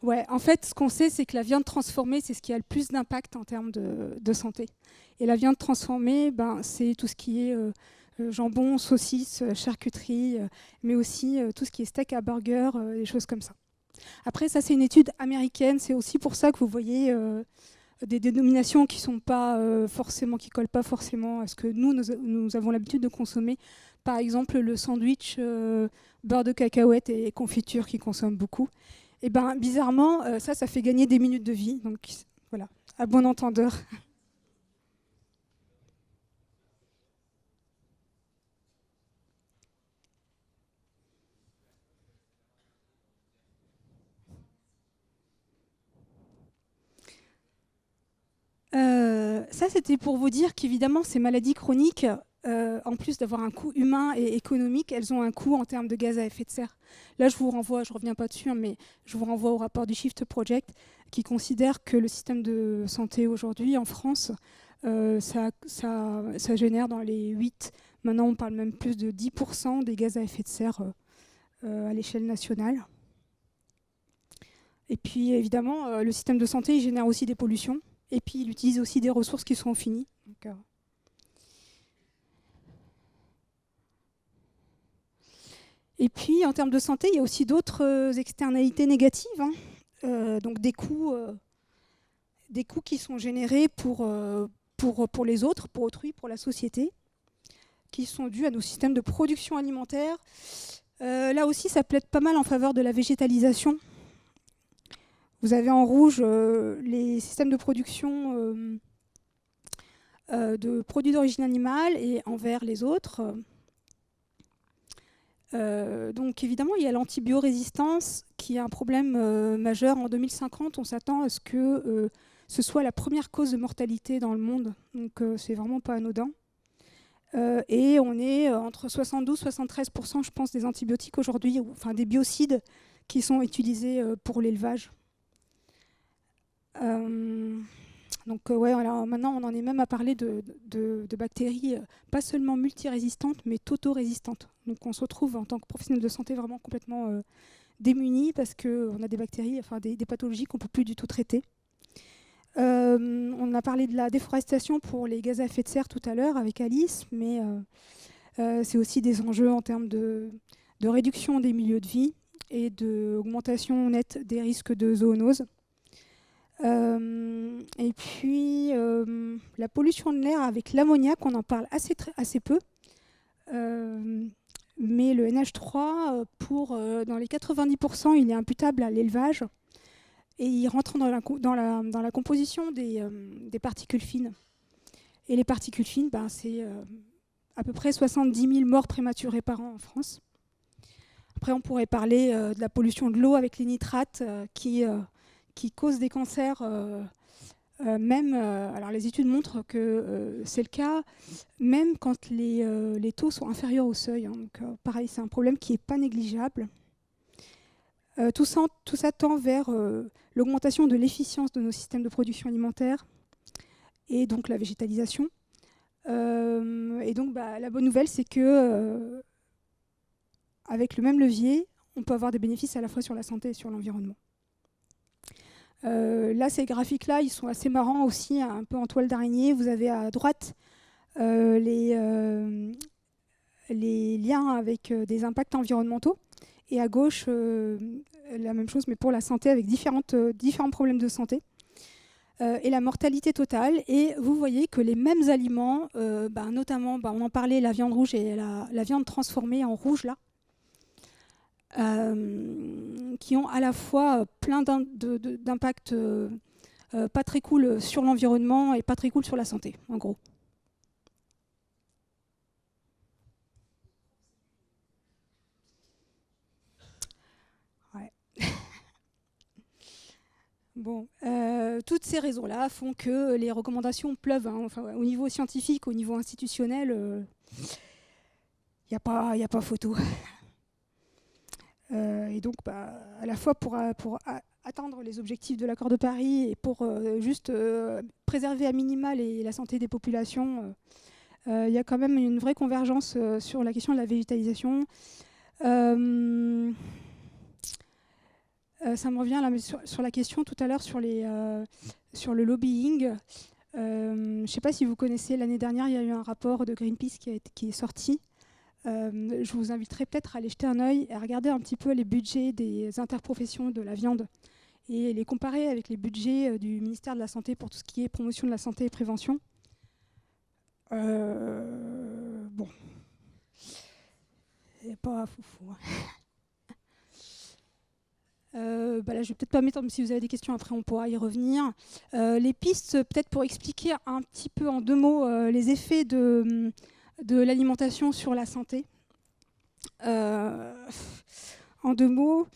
Ouais, en fait, ce qu'on sait, c'est que la viande transformée, c'est ce qui a le plus d'impact en termes de santé. Et la viande transformée, c'est tout ce qui est jambon, saucisse, charcuterie, mais aussi tout ce qui est steak à burger, des choses comme ça. Après, ça, c'est une étude américaine. C'est aussi pour ça que vous voyez des dénominations qui sont pas qui collent pas forcément à ce que nous avons l'habitude de consommer. Par exemple, le sandwich beurre de cacahuète et confiture qui consomme beaucoup. Et bizarrement, ça fait gagner des minutes de vie. Donc voilà, à bon entendeur. ça, c'était pour vous dire qu'évidemment, ces maladies chroniques, en plus d'avoir un coût humain et économique, elles ont un coût en termes de gaz à effet de serre. Là, je vous renvoie, je ne reviens pas dessus, hein, mais je vous renvoie au rapport du Shift Project qui considère que le système de santé aujourd'hui en France, ça génère dans les 8, maintenant on parle même plus de 10% des gaz à effet de serre à l'échelle nationale. Et puis évidemment, le système de santé il génère aussi des pollutions, et puis il utilise aussi des ressources qui sont finies. Donc, et puis, en termes de santé, il y a aussi d'autres externalités négatives, hein. Donc des coûts qui sont générés pour les autres, pour autrui, pour la société, qui sont dus à nos systèmes de production alimentaire. Là aussi, ça plaide pas mal en faveur de la végétalisation. Vous avez en rouge les systèmes de production de produits d'origine animale et en vert les autres. Donc évidemment, il y a l'antibiorésistance qui est un problème majeur. En 2050, on s'attend à ce que ce soit la première cause de mortalité dans le monde. Donc c'est vraiment pas anodin. Et on est entre 72-73%, je pense, des antibiotiques aujourd'hui, enfin des biocides qui sont utilisés pour l'élevage. Donc ouais, alors, maintenant on en est même à parler de bactéries pas seulement multirésistantes mais tauto-résistantes. Donc on se retrouve en tant que professionnel de santé vraiment complètement démunis parce qu'on a des bactéries, enfin des pathologies qu'on ne peut plus du tout traiter. On a parlé de la déforestation pour les gaz à effet de serre tout à l'heure avec Alice, mais c'est aussi des enjeux en termes de réduction des milieux de vie et d'augmentation nette des risques de zoonose. Et puis la pollution de l'air avec l'ammoniac, on en parle assez peu, mais le NH3, dans les 90%, il est imputable à l'élevage et il rentre dans la composition des particules fines. Et les particules fines, c'est à peu près 70 000 morts prématurées par an en France. Après, on pourrait parler de la pollution de l'eau avec les nitrates qui causent des cancers, alors les études montrent que c'est le cas même quand les taux sont inférieurs au seuil. Hein. Donc, pareil, c'est un problème qui n'est pas négligeable. Tout ça tend vers l'augmentation de l'efficience de nos systèmes de production alimentaire et donc la végétalisation. Et donc la bonne nouvelle, c'est que avec le même levier, on peut avoir des bénéfices à la fois sur la santé et sur l'environnement. Là, ces graphiques-là, ils sont assez marrants aussi, un peu en toile d'araignée. Vous avez à droite les liens avec des impacts environnementaux et à gauche, la même chose, mais pour la santé, avec différents problèmes de santé. Et la mortalité totale. Et vous voyez que les mêmes aliments, notamment, on en parlait, la viande rouge et la viande transformée en rouge, là, qui ont à la fois plein d'impacts pas très cool sur l'environnement et pas très cool sur la santé, en gros. Ouais. Bon, toutes ces raisons-là font que les recommandations pleuvent, hein, enfin, au niveau scientifique, au niveau institutionnel, il n'y a pas photo. Et donc, à la fois pour atteindre les objectifs de l'accord de Paris et pour juste préserver à minima la santé des populations, il y a quand même une vraie convergence sur la question de la végétalisation. Ça me revient là, sur la question tout à l'heure sur le lobbying. Je ne sais pas si vous connaissez, l'année dernière, il y a eu un rapport de Greenpeace qui est sorti. Je vous inviterai peut-être à aller jeter un œil et à regarder un petit peu les budgets des interprofessions de la viande et les comparer avec les budgets du ministère de la Santé pour tout ce qui est promotion de la santé et prévention. Bon, c'est pas foufou. Là, je vais peut-être pas m'étendre, mais si vous avez des questions après, on pourra y revenir. Les pistes, peut-être pour expliquer un petit peu en 2 mots les effets de l'alimentation sur la santé. En 2 mots,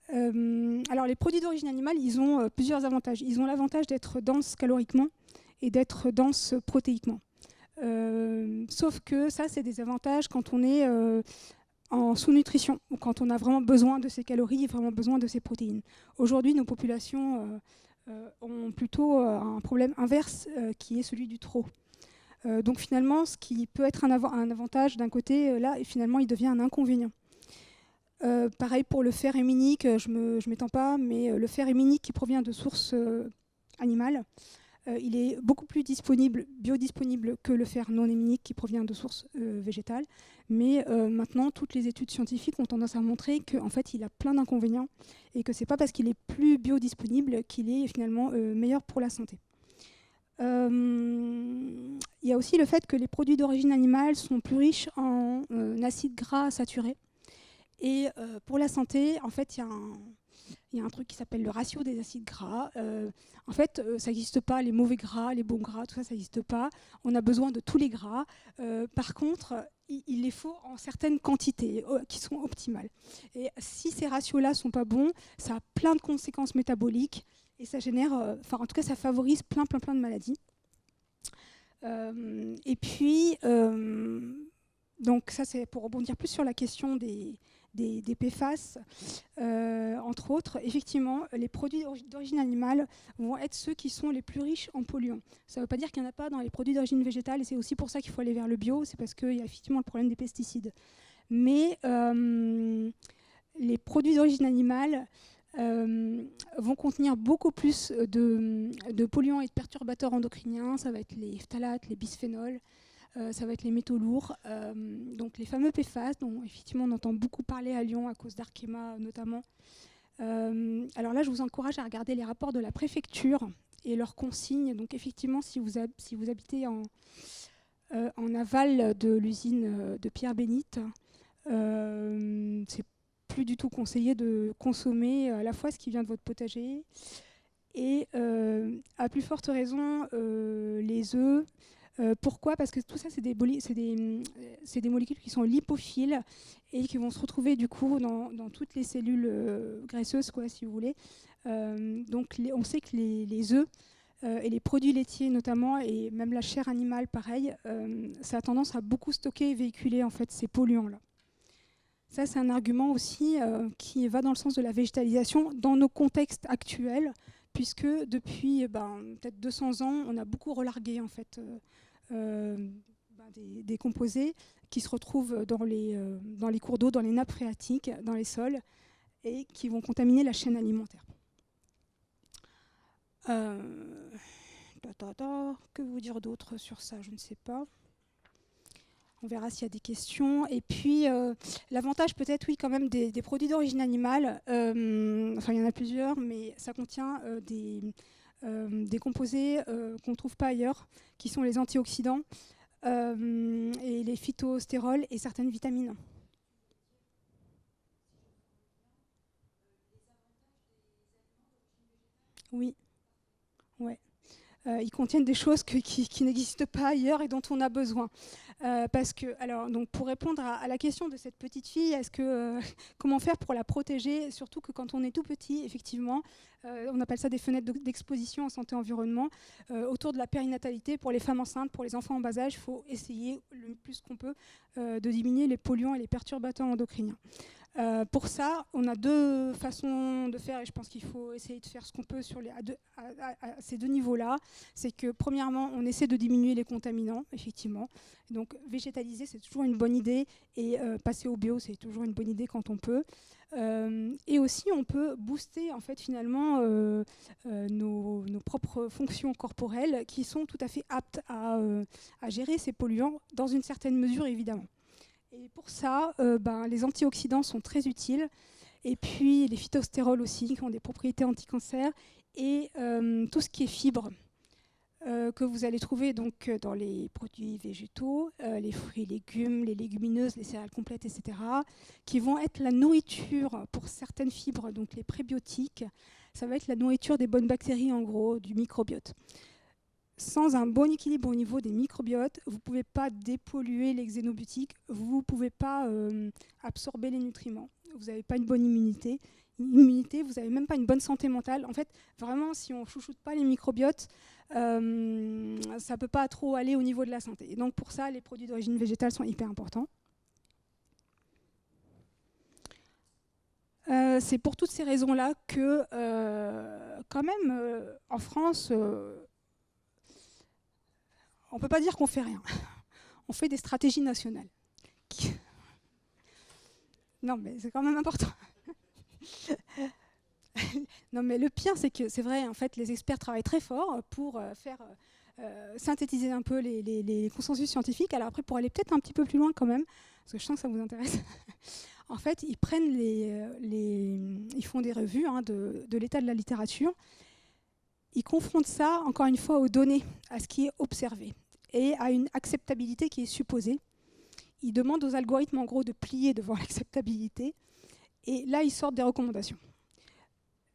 alors les produits d'origine animale, ils ont plusieurs avantages. Ils ont l'avantage d'être denses caloriquement et d'être dense protéiquement. Sauf que ça, c'est des avantages quand on est en sous-nutrition, ou quand on a vraiment besoin de ces calories et vraiment besoin de ces protéines. Aujourd'hui, nos populations ont plutôt un problème inverse qui est celui du trop. Donc finalement, ce qui peut être un avantage d'un côté, là, et finalement, il devient un inconvénient. Pareil pour le fer héminique, je m'étends pas, mais le fer héminique qui provient de sources animales, il est beaucoup plus biodisponible que le fer non héminique qui provient de sources végétales. Mais maintenant, toutes les études scientifiques ont tendance à montrer qu'en fait, il a plein d'inconvénients et que ce n'est pas parce qu'il est plus biodisponible qu'il est finalement meilleur pour la santé. Il y a aussi le fait que les produits d'origine animale sont plus riches en acides gras saturés. Et pour la santé, en fait, il y a un truc qui s'appelle le ratio des acides gras. En fait, ça n'existe pas, les mauvais gras, les bons gras, tout ça, ça n'existe pas. On a besoin de tous les gras. Par contre, il les faut en certaines quantités qui sont optimales. Et si ces ratios-là ne sont pas bons, ça a plein de conséquences métaboliques et ça génère, en tout cas, ça favorise plein de maladies. Et puis, donc ça, c'est pour rebondir plus sur la question des PFAS, entre autres. Effectivement, les produits d'origine animale vont être ceux qui sont les plus riches en polluants. Ça ne veut pas dire qu'il n'y en a pas dans les produits d'origine végétale, et c'est aussi pour ça qu'il faut aller vers le bio, c'est parce qu'il y a effectivement le problème des pesticides. Mais les produits d'origine animale vont contenir beaucoup plus de polluants et de perturbateurs endocriniens. Ça va être les phtalates, les bisphénols, ça va être les métaux lourds, donc les fameux PFAS dont effectivement on entend beaucoup parler à Lyon à cause d'Arkema notamment. Alors là, je vous encourage à regarder les rapports de la préfecture et leurs consignes. Donc effectivement, si vous habitez en aval de l'usine de Pierre-Bénite, c'est plus du tout conseillé de consommer à la fois ce qui vient de votre potager et à plus forte raison les œufs. Pourquoi ? Parce que tout ça, c'est des molécules qui sont lipophiles et qui vont se retrouver du coup dans toutes les cellules graisseuses, quoi, si vous voulez. Donc on sait que les œufs et les produits laitiers notamment, et même la chair animale, pareil, ça a tendance à beaucoup stocker et véhiculer en fait ces polluants-là. Ça, c'est un argument aussi qui va dans le sens de la végétalisation dans nos contextes actuels, puisque depuis peut-être 200 ans, on a beaucoup relargué en fait des composés qui se retrouvent dans les cours d'eau, dans les nappes phréatiques, dans les sols, et qui vont contaminer la chaîne alimentaire. Que vous dire d'autre sur ça ? Je ne sais pas. On verra s'il y a des questions. Et puis, l'avantage peut-être, oui, quand même, des produits d'origine animale, enfin, il y en a plusieurs, mais ça contient des composés qu'on ne trouve pas ailleurs, qui sont les antioxydants et les phytostérols et certaines vitamines. Oui. Ouais. Ils contiennent des choses qui n'existent pas ailleurs et dont on a besoin. Parce que, alors, donc pour répondre à la question de cette petite fille, comment faire pour la protéger, surtout que quand on est tout petit, effectivement, on appelle ça des fenêtres d'exposition en santé-environnement, autour de la périnatalité, pour les femmes enceintes, pour les enfants en bas âge, il faut essayer le plus qu'on peut de diminuer les polluants et les perturbateurs endocriniens. Pour ça, on a deux façons de faire et je pense qu'il faut essayer de faire ce qu'on peut à ces deux niveaux-là. C'est que premièrement, on essaie de diminuer les contaminants, effectivement. Donc végétaliser, c'est toujours une bonne idée et passer au bio, c'est toujours une bonne idée quand on peut. Et aussi, on peut booster en fait finalement nos propres fonctions corporelles qui sont tout à fait aptes à gérer ces polluants dans une certaine mesure, évidemment. Et pour ça, les antioxydants sont très utiles. Et puis les phytostérols aussi, qui ont des propriétés anti-cancer. Et tout ce qui est fibres, que vous allez trouver donc, dans les produits végétaux, les fruits et légumes, les légumineuses, les céréales complètes, etc., qui vont être la nourriture pour certaines fibres, donc les prébiotiques. Ça va être la nourriture des bonnes bactéries, en gros, du microbiote. Sans un bon équilibre au niveau des microbiotes, vous ne pouvez pas dépolluer les xénobiotiques, vous ne pouvez pas absorber les nutriments, vous n'avez pas une bonne immunité, vous n'avez même pas une bonne santé mentale. En fait, vraiment, si on ne chouchoute pas les microbiotes, ça ne peut pas trop aller au niveau de la santé. Et donc pour ça, les produits d'origine végétale sont hyper importants. C'est pour toutes ces raisons-là que, quand même, en France, on ne peut pas dire qu'on fait rien. On fait des stratégies nationales. Non, mais c'est quand même important. Non, mais le pire, c'est que c'est vrai, en fait, les experts travaillent très fort pour faire synthétiser un peu les consensus scientifiques. Alors après, pour aller peut-être un petit peu plus loin quand même, parce que je sens que ça vous intéresse, en fait, ils prennent ils font des revues de l'état de la littérature. Ils confrontent ça, encore une fois, aux données, à ce qui est observé, et à une acceptabilité qui est supposée. Ils demandent aux algorithmes, en gros, de plier devant l'acceptabilité. Et là, ils sortent des recommandations.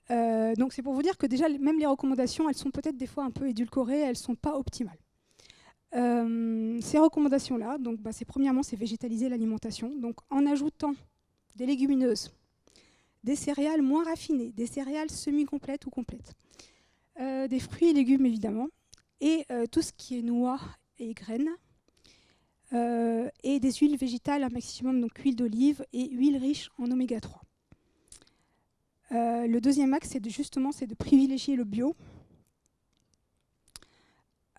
Donc c'est pour vous dire que déjà, même les recommandations, elles sont peut-être des fois un peu édulcorées, elles ne sont pas optimales. Ces recommandations-là, donc, premièrement, c'est végétaliser l'alimentation. Donc en ajoutant des légumineuses, des céréales moins raffinées, des céréales semi-complètes ou complètes, des fruits et légumes, évidemment, et tout ce qui est noix et graines, et des huiles végétales, un maximum, donc huile d'olive et huile riche en oméga 3. Le deuxième axe, c'est de privilégier le bio.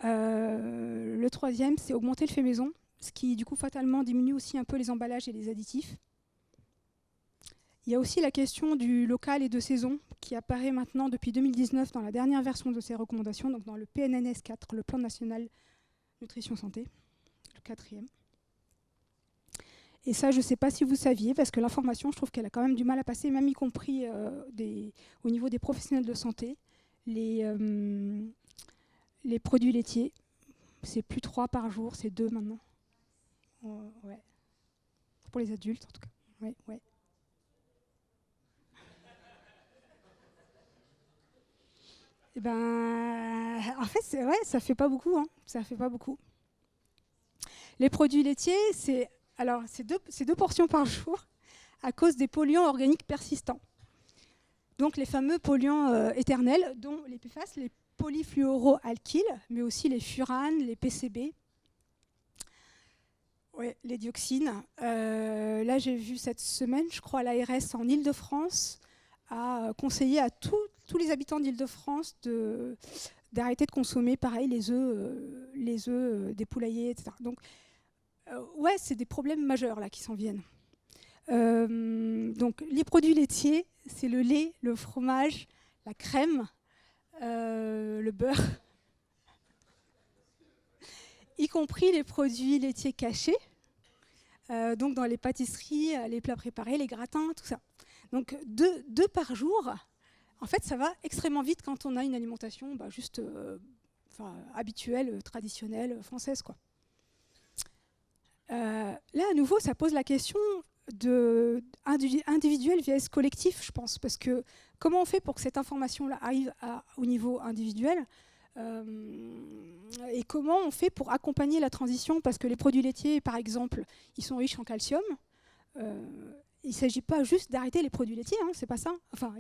Le troisième, c'est augmenter le fait maison, ce qui du coup fatalement diminue aussi un peu les emballages et les additifs. Il y a aussi la question du local et de saison qui apparaît maintenant depuis 2019 dans la dernière version de ces recommandations, donc dans le PNNS 4, le Plan National Nutrition Santé, le 4e. Et ça, je ne sais pas si vous saviez, parce que l'information, je trouve qu'elle a quand même du mal à passer, même y compris au niveau des professionnels de santé. Les produits laitiers, c'est plus 3 par jour, c'est 2 maintenant. Ouais. Pour les adultes, en tout cas. Ouais. Et en fait, ça fait pas beaucoup. Ça fait pas beaucoup. Les produits laitiers, c'est 2 portions par jour à cause des polluants organiques persistants. Donc les fameux polluants éternels, dont les PFAS, les polyfluoroalkyles, mais aussi les furanes, les PCB, les dioxines. Là, j'ai vu cette semaine, je crois, l'ARS en Île-de-France a conseillé à tous les habitants d'Île-de-France d'arrêter de consommer, pareil, les œufs des poulaillers, etc. Donc, c'est des problèmes majeurs là qui s'en viennent. Donc, les produits laitiers, c'est le lait, le fromage, la crème, le beurre, y compris les produits laitiers cachés, donc dans les pâtisseries, les plats préparés, les gratins, tout ça. Donc 2 par jour, en fait, ça va extrêmement vite quand on a une alimentation habituelle, traditionnelle, française, quoi. Là, à nouveau, ça pose la question de individuel vs collectif, je pense, parce que comment on fait pour que cette information-là arrive au niveau individuel, et comment on fait pour accompagner la transition, parce que les produits laitiers, par exemple, ils sont riches en calcium. Il ne s'agit pas juste d'arrêter les produits laitiers, c'est pas ça. Enfin,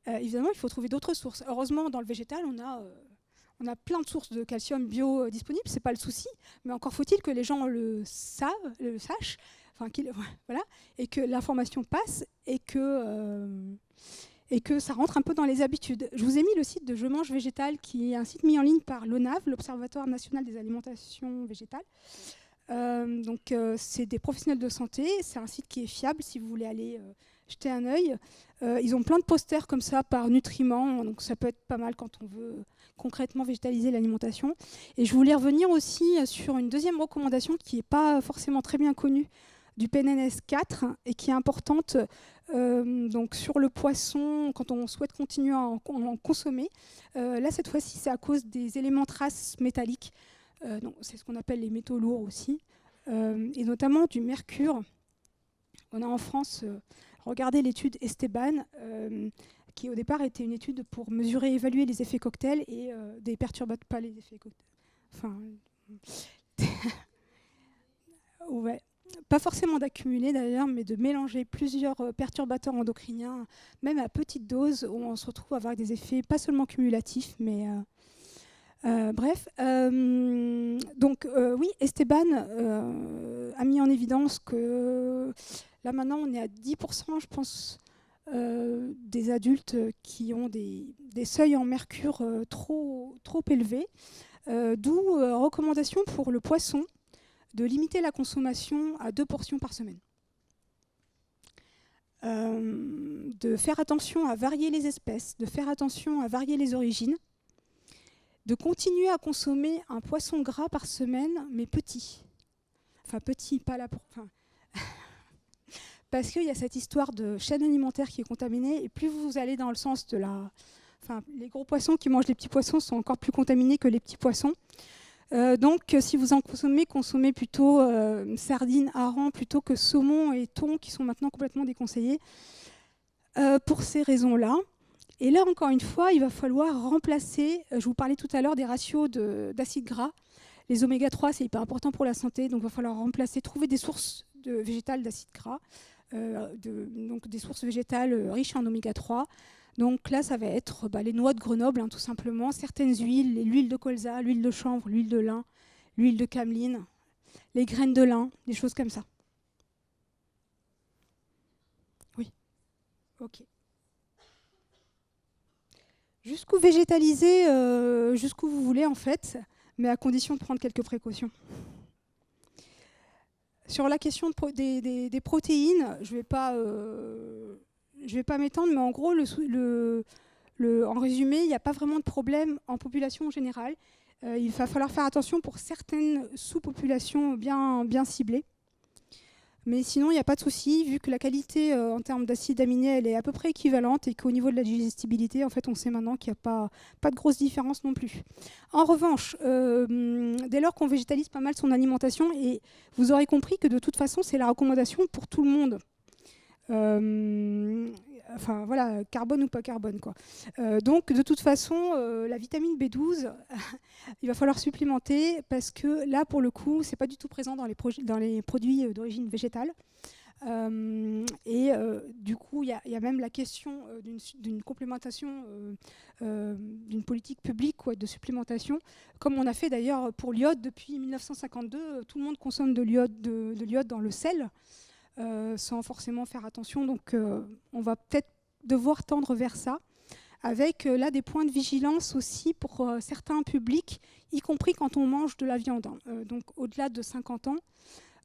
évidemment, il faut trouver d'autres sources. Heureusement, dans le végétal, on a plein de sources de calcium bio disponibles, c'est pas le souci, mais encore faut-il que les gens le sachent, voilà, et que l'information passe et que ça rentre un peu dans les habitudes. Je vous ai mis le site de Je mange végétal, qui est un site mis en ligne par l'ONAV, l'Observatoire national des alimentations végétales. C'est des professionnels de santé, c'est un site qui est fiable si vous voulez aller jeter un œil. Ils ont plein de posters comme ça par nutriments, donc ça peut être pas mal quand on veut concrètement végétaliser l'alimentation. Et je voulais revenir aussi sur une deuxième recommandation qui n'est pas forcément très bien connue du PNNS 4 et qui est importante donc sur le poisson quand on souhaite continuer à en consommer. Là, cette fois-ci, c'est à cause des éléments traces métalliques. C'est ce qu'on appelle les métaux lourds aussi, et notamment du mercure. On a en France, regardez l'étude Esteban, qui au départ était une étude pour mesurer et évaluer les effets cocktails et des perturbateurs, pas les effets cocktails, pas forcément d'accumuler d'ailleurs, mais de mélanger plusieurs perturbateurs endocriniens, même à petite dose, où on se retrouve avec des effets pas seulement cumulatifs, mais Oui, Esteban a mis en évidence que là maintenant on est à 10%, je pense, des adultes qui ont des seuils en mercure trop élevés, d'où recommandation pour le poisson de limiter la consommation à 2 portions par semaine. De faire attention à varier les espèces, de faire attention à varier les origines, de continuer à consommer un poisson gras par semaine, mais petit. Enfin petit, pas là pour... Parce qu'il y a cette histoire de chaîne alimentaire qui est contaminée, et plus vous allez dans le sens de la... Enfin, les gros poissons qui mangent les petits poissons sont encore plus contaminés que les petits poissons. Donc, si vous en consommez plutôt sardines, harengs, plutôt que saumon et thon, qui sont maintenant complètement déconseillés, pour ces raisons-là. Et là, encore une fois, il va falloir remplacer, je vous parlais tout à l'heure des ratios d'acides gras. Les oméga 3, c'est hyper important pour la santé, donc il va falloir remplacer, trouver des sources végétales d'acides gras, donc des sources végétales riches en oméga 3. Donc là, ça va être les noix de Grenoble, tout simplement, certaines huiles, l'huile de colza, l'huile de chanvre, l'huile de lin, l'huile de cameline, les graines de lin, des choses comme ça. Oui. Ok. Jusqu'où végétaliser, jusqu'où vous voulez en fait, mais à condition de prendre quelques précautions. Sur la question des protéines, je ne vais pas m'étendre, mais en gros, en résumé, il n'y a pas vraiment de problème en population générale. Il va falloir faire attention pour certaines sous-populations bien ciblées. Mais sinon, il n'y a pas de souci, vu que la qualité en termes d'acides aminés, elle est à peu près équivalente et qu'au niveau de la digestibilité, en fait, on sait maintenant qu'il n'y a pas de grosse différence non plus. En revanche, dès lors qu'on végétalise pas mal son alimentation, et vous aurez compris que de toute façon, c'est la recommandation pour tout le monde. Enfin voilà, carbone ou pas carbone, quoi. Donc de toute façon, la vitamine B12, il va falloir supplémenter parce que là, pour le coup, c'est pas du tout présent dans les produits d'origine végétale. Du coup, il y a même la question d'une complémentation, d'une politique publique, quoi, de supplémentation, comme on a fait d'ailleurs pour l'iode depuis 1952. Tout le monde consomme de l'iode dans le sel. Sans forcément faire attention. Donc on va peut-être devoir tendre vers ça, avec là des points de vigilance aussi pour certains publics, y compris quand on mange de la viande. Donc au-delà de 50 ans,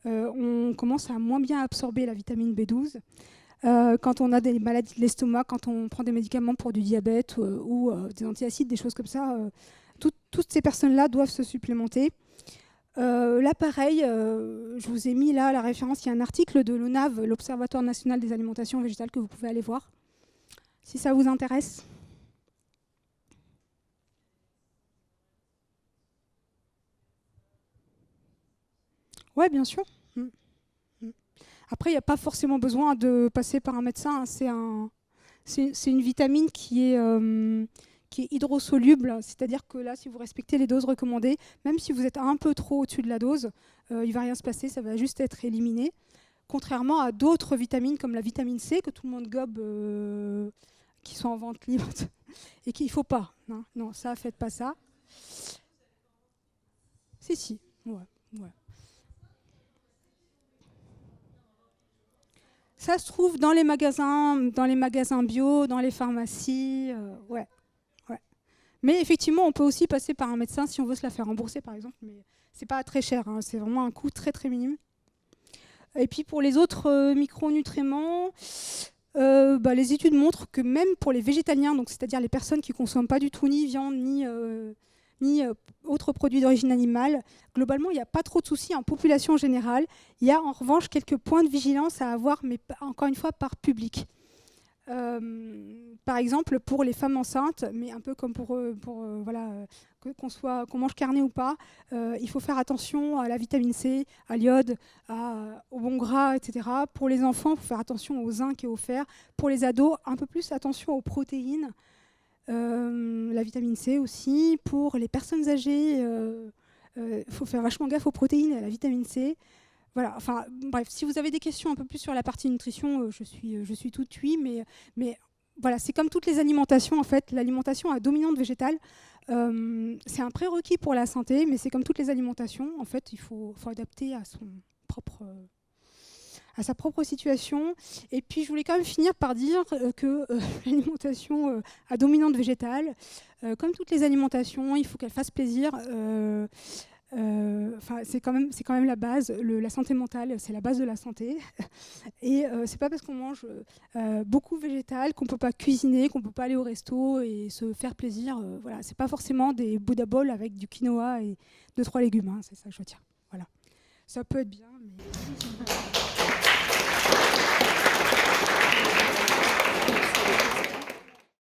on commence à moins bien absorber la vitamine B12. Quand on a des maladies de l'estomac, quand on prend des médicaments pour du diabète ou des antiacides, des choses comme ça, toutes ces personnes-là doivent se supplémenter. Là, pareil, je vous ai mis là la référence. Il y a un article de l'ONAV, l'Observatoire national des alimentations végétales, que vous pouvez aller voir, si ça vous intéresse. Oui, bien sûr. Après, il n'y a pas forcément besoin de passer par un médecin. C'est une vitamine qui est hydrosoluble, c'est-à-dire que là, si vous respectez les doses recommandées, même si vous êtes un peu trop au-dessus de la dose, il ne va rien se passer, ça va juste être éliminé. Contrairement à d'autres vitamines comme la vitamine C, que tout le monde gobe, qui sont en vente libre, et qu'il ne faut pas. Hein. Non, ça, faites pas ça. Si. Ouais. Ça se trouve dans les magasins bio, dans les pharmacies, ouais. Mais effectivement, on peut aussi passer par un médecin si on veut se la faire rembourser, par exemple. Mais c'est pas très cher, hein, c'est vraiment un coût très très minime. Et puis pour les autres micronutriments, les études montrent que même pour les végétaliens, donc c'est-à-dire les personnes qui ne consomment pas du tout ni viande ni autres produits d'origine animale, globalement, il n'y a pas trop de soucis en population générale. Il y a en revanche quelques points de vigilance à avoir, mais encore une fois par public. Par exemple, pour les femmes enceintes, mais un peu comme qu'on mange carné ou pas, il faut faire attention à la vitamine C, à l'iode, au bon gras, etc. Pour les enfants, il faut faire attention au zinc et au fer. Pour les ados, un peu plus attention aux protéines, la vitamine C aussi. Pour les personnes âgées, il faut faire vachement gaffe aux protéines et à la vitamine C. Voilà, enfin, bref, si vous avez des questions un peu plus sur la partie nutrition, je suis toute oui, mais voilà, c'est comme toutes les alimentations, en fait. L'alimentation à dominante végétale, c'est un prérequis pour la santé, mais c'est comme toutes les alimentations. En fait, il faut adapter à sa propre situation. Et puis, je voulais quand même finir par dire que l'alimentation à dominante végétale, comme toutes les alimentations, il faut qu'elle fasse plaisir. C'est quand même la base. La santé mentale, c'est la base de la santé. Et c'est pas parce qu'on mange beaucoup végétal qu'on peut pas cuisiner, qu'on peut pas aller au resto et se faire plaisir. Voilà, c'est pas forcément des Buddha bowls avec du quinoa et 2-3 légumes. Hein, c'est ça que je veux dire. Voilà, ça peut être bien.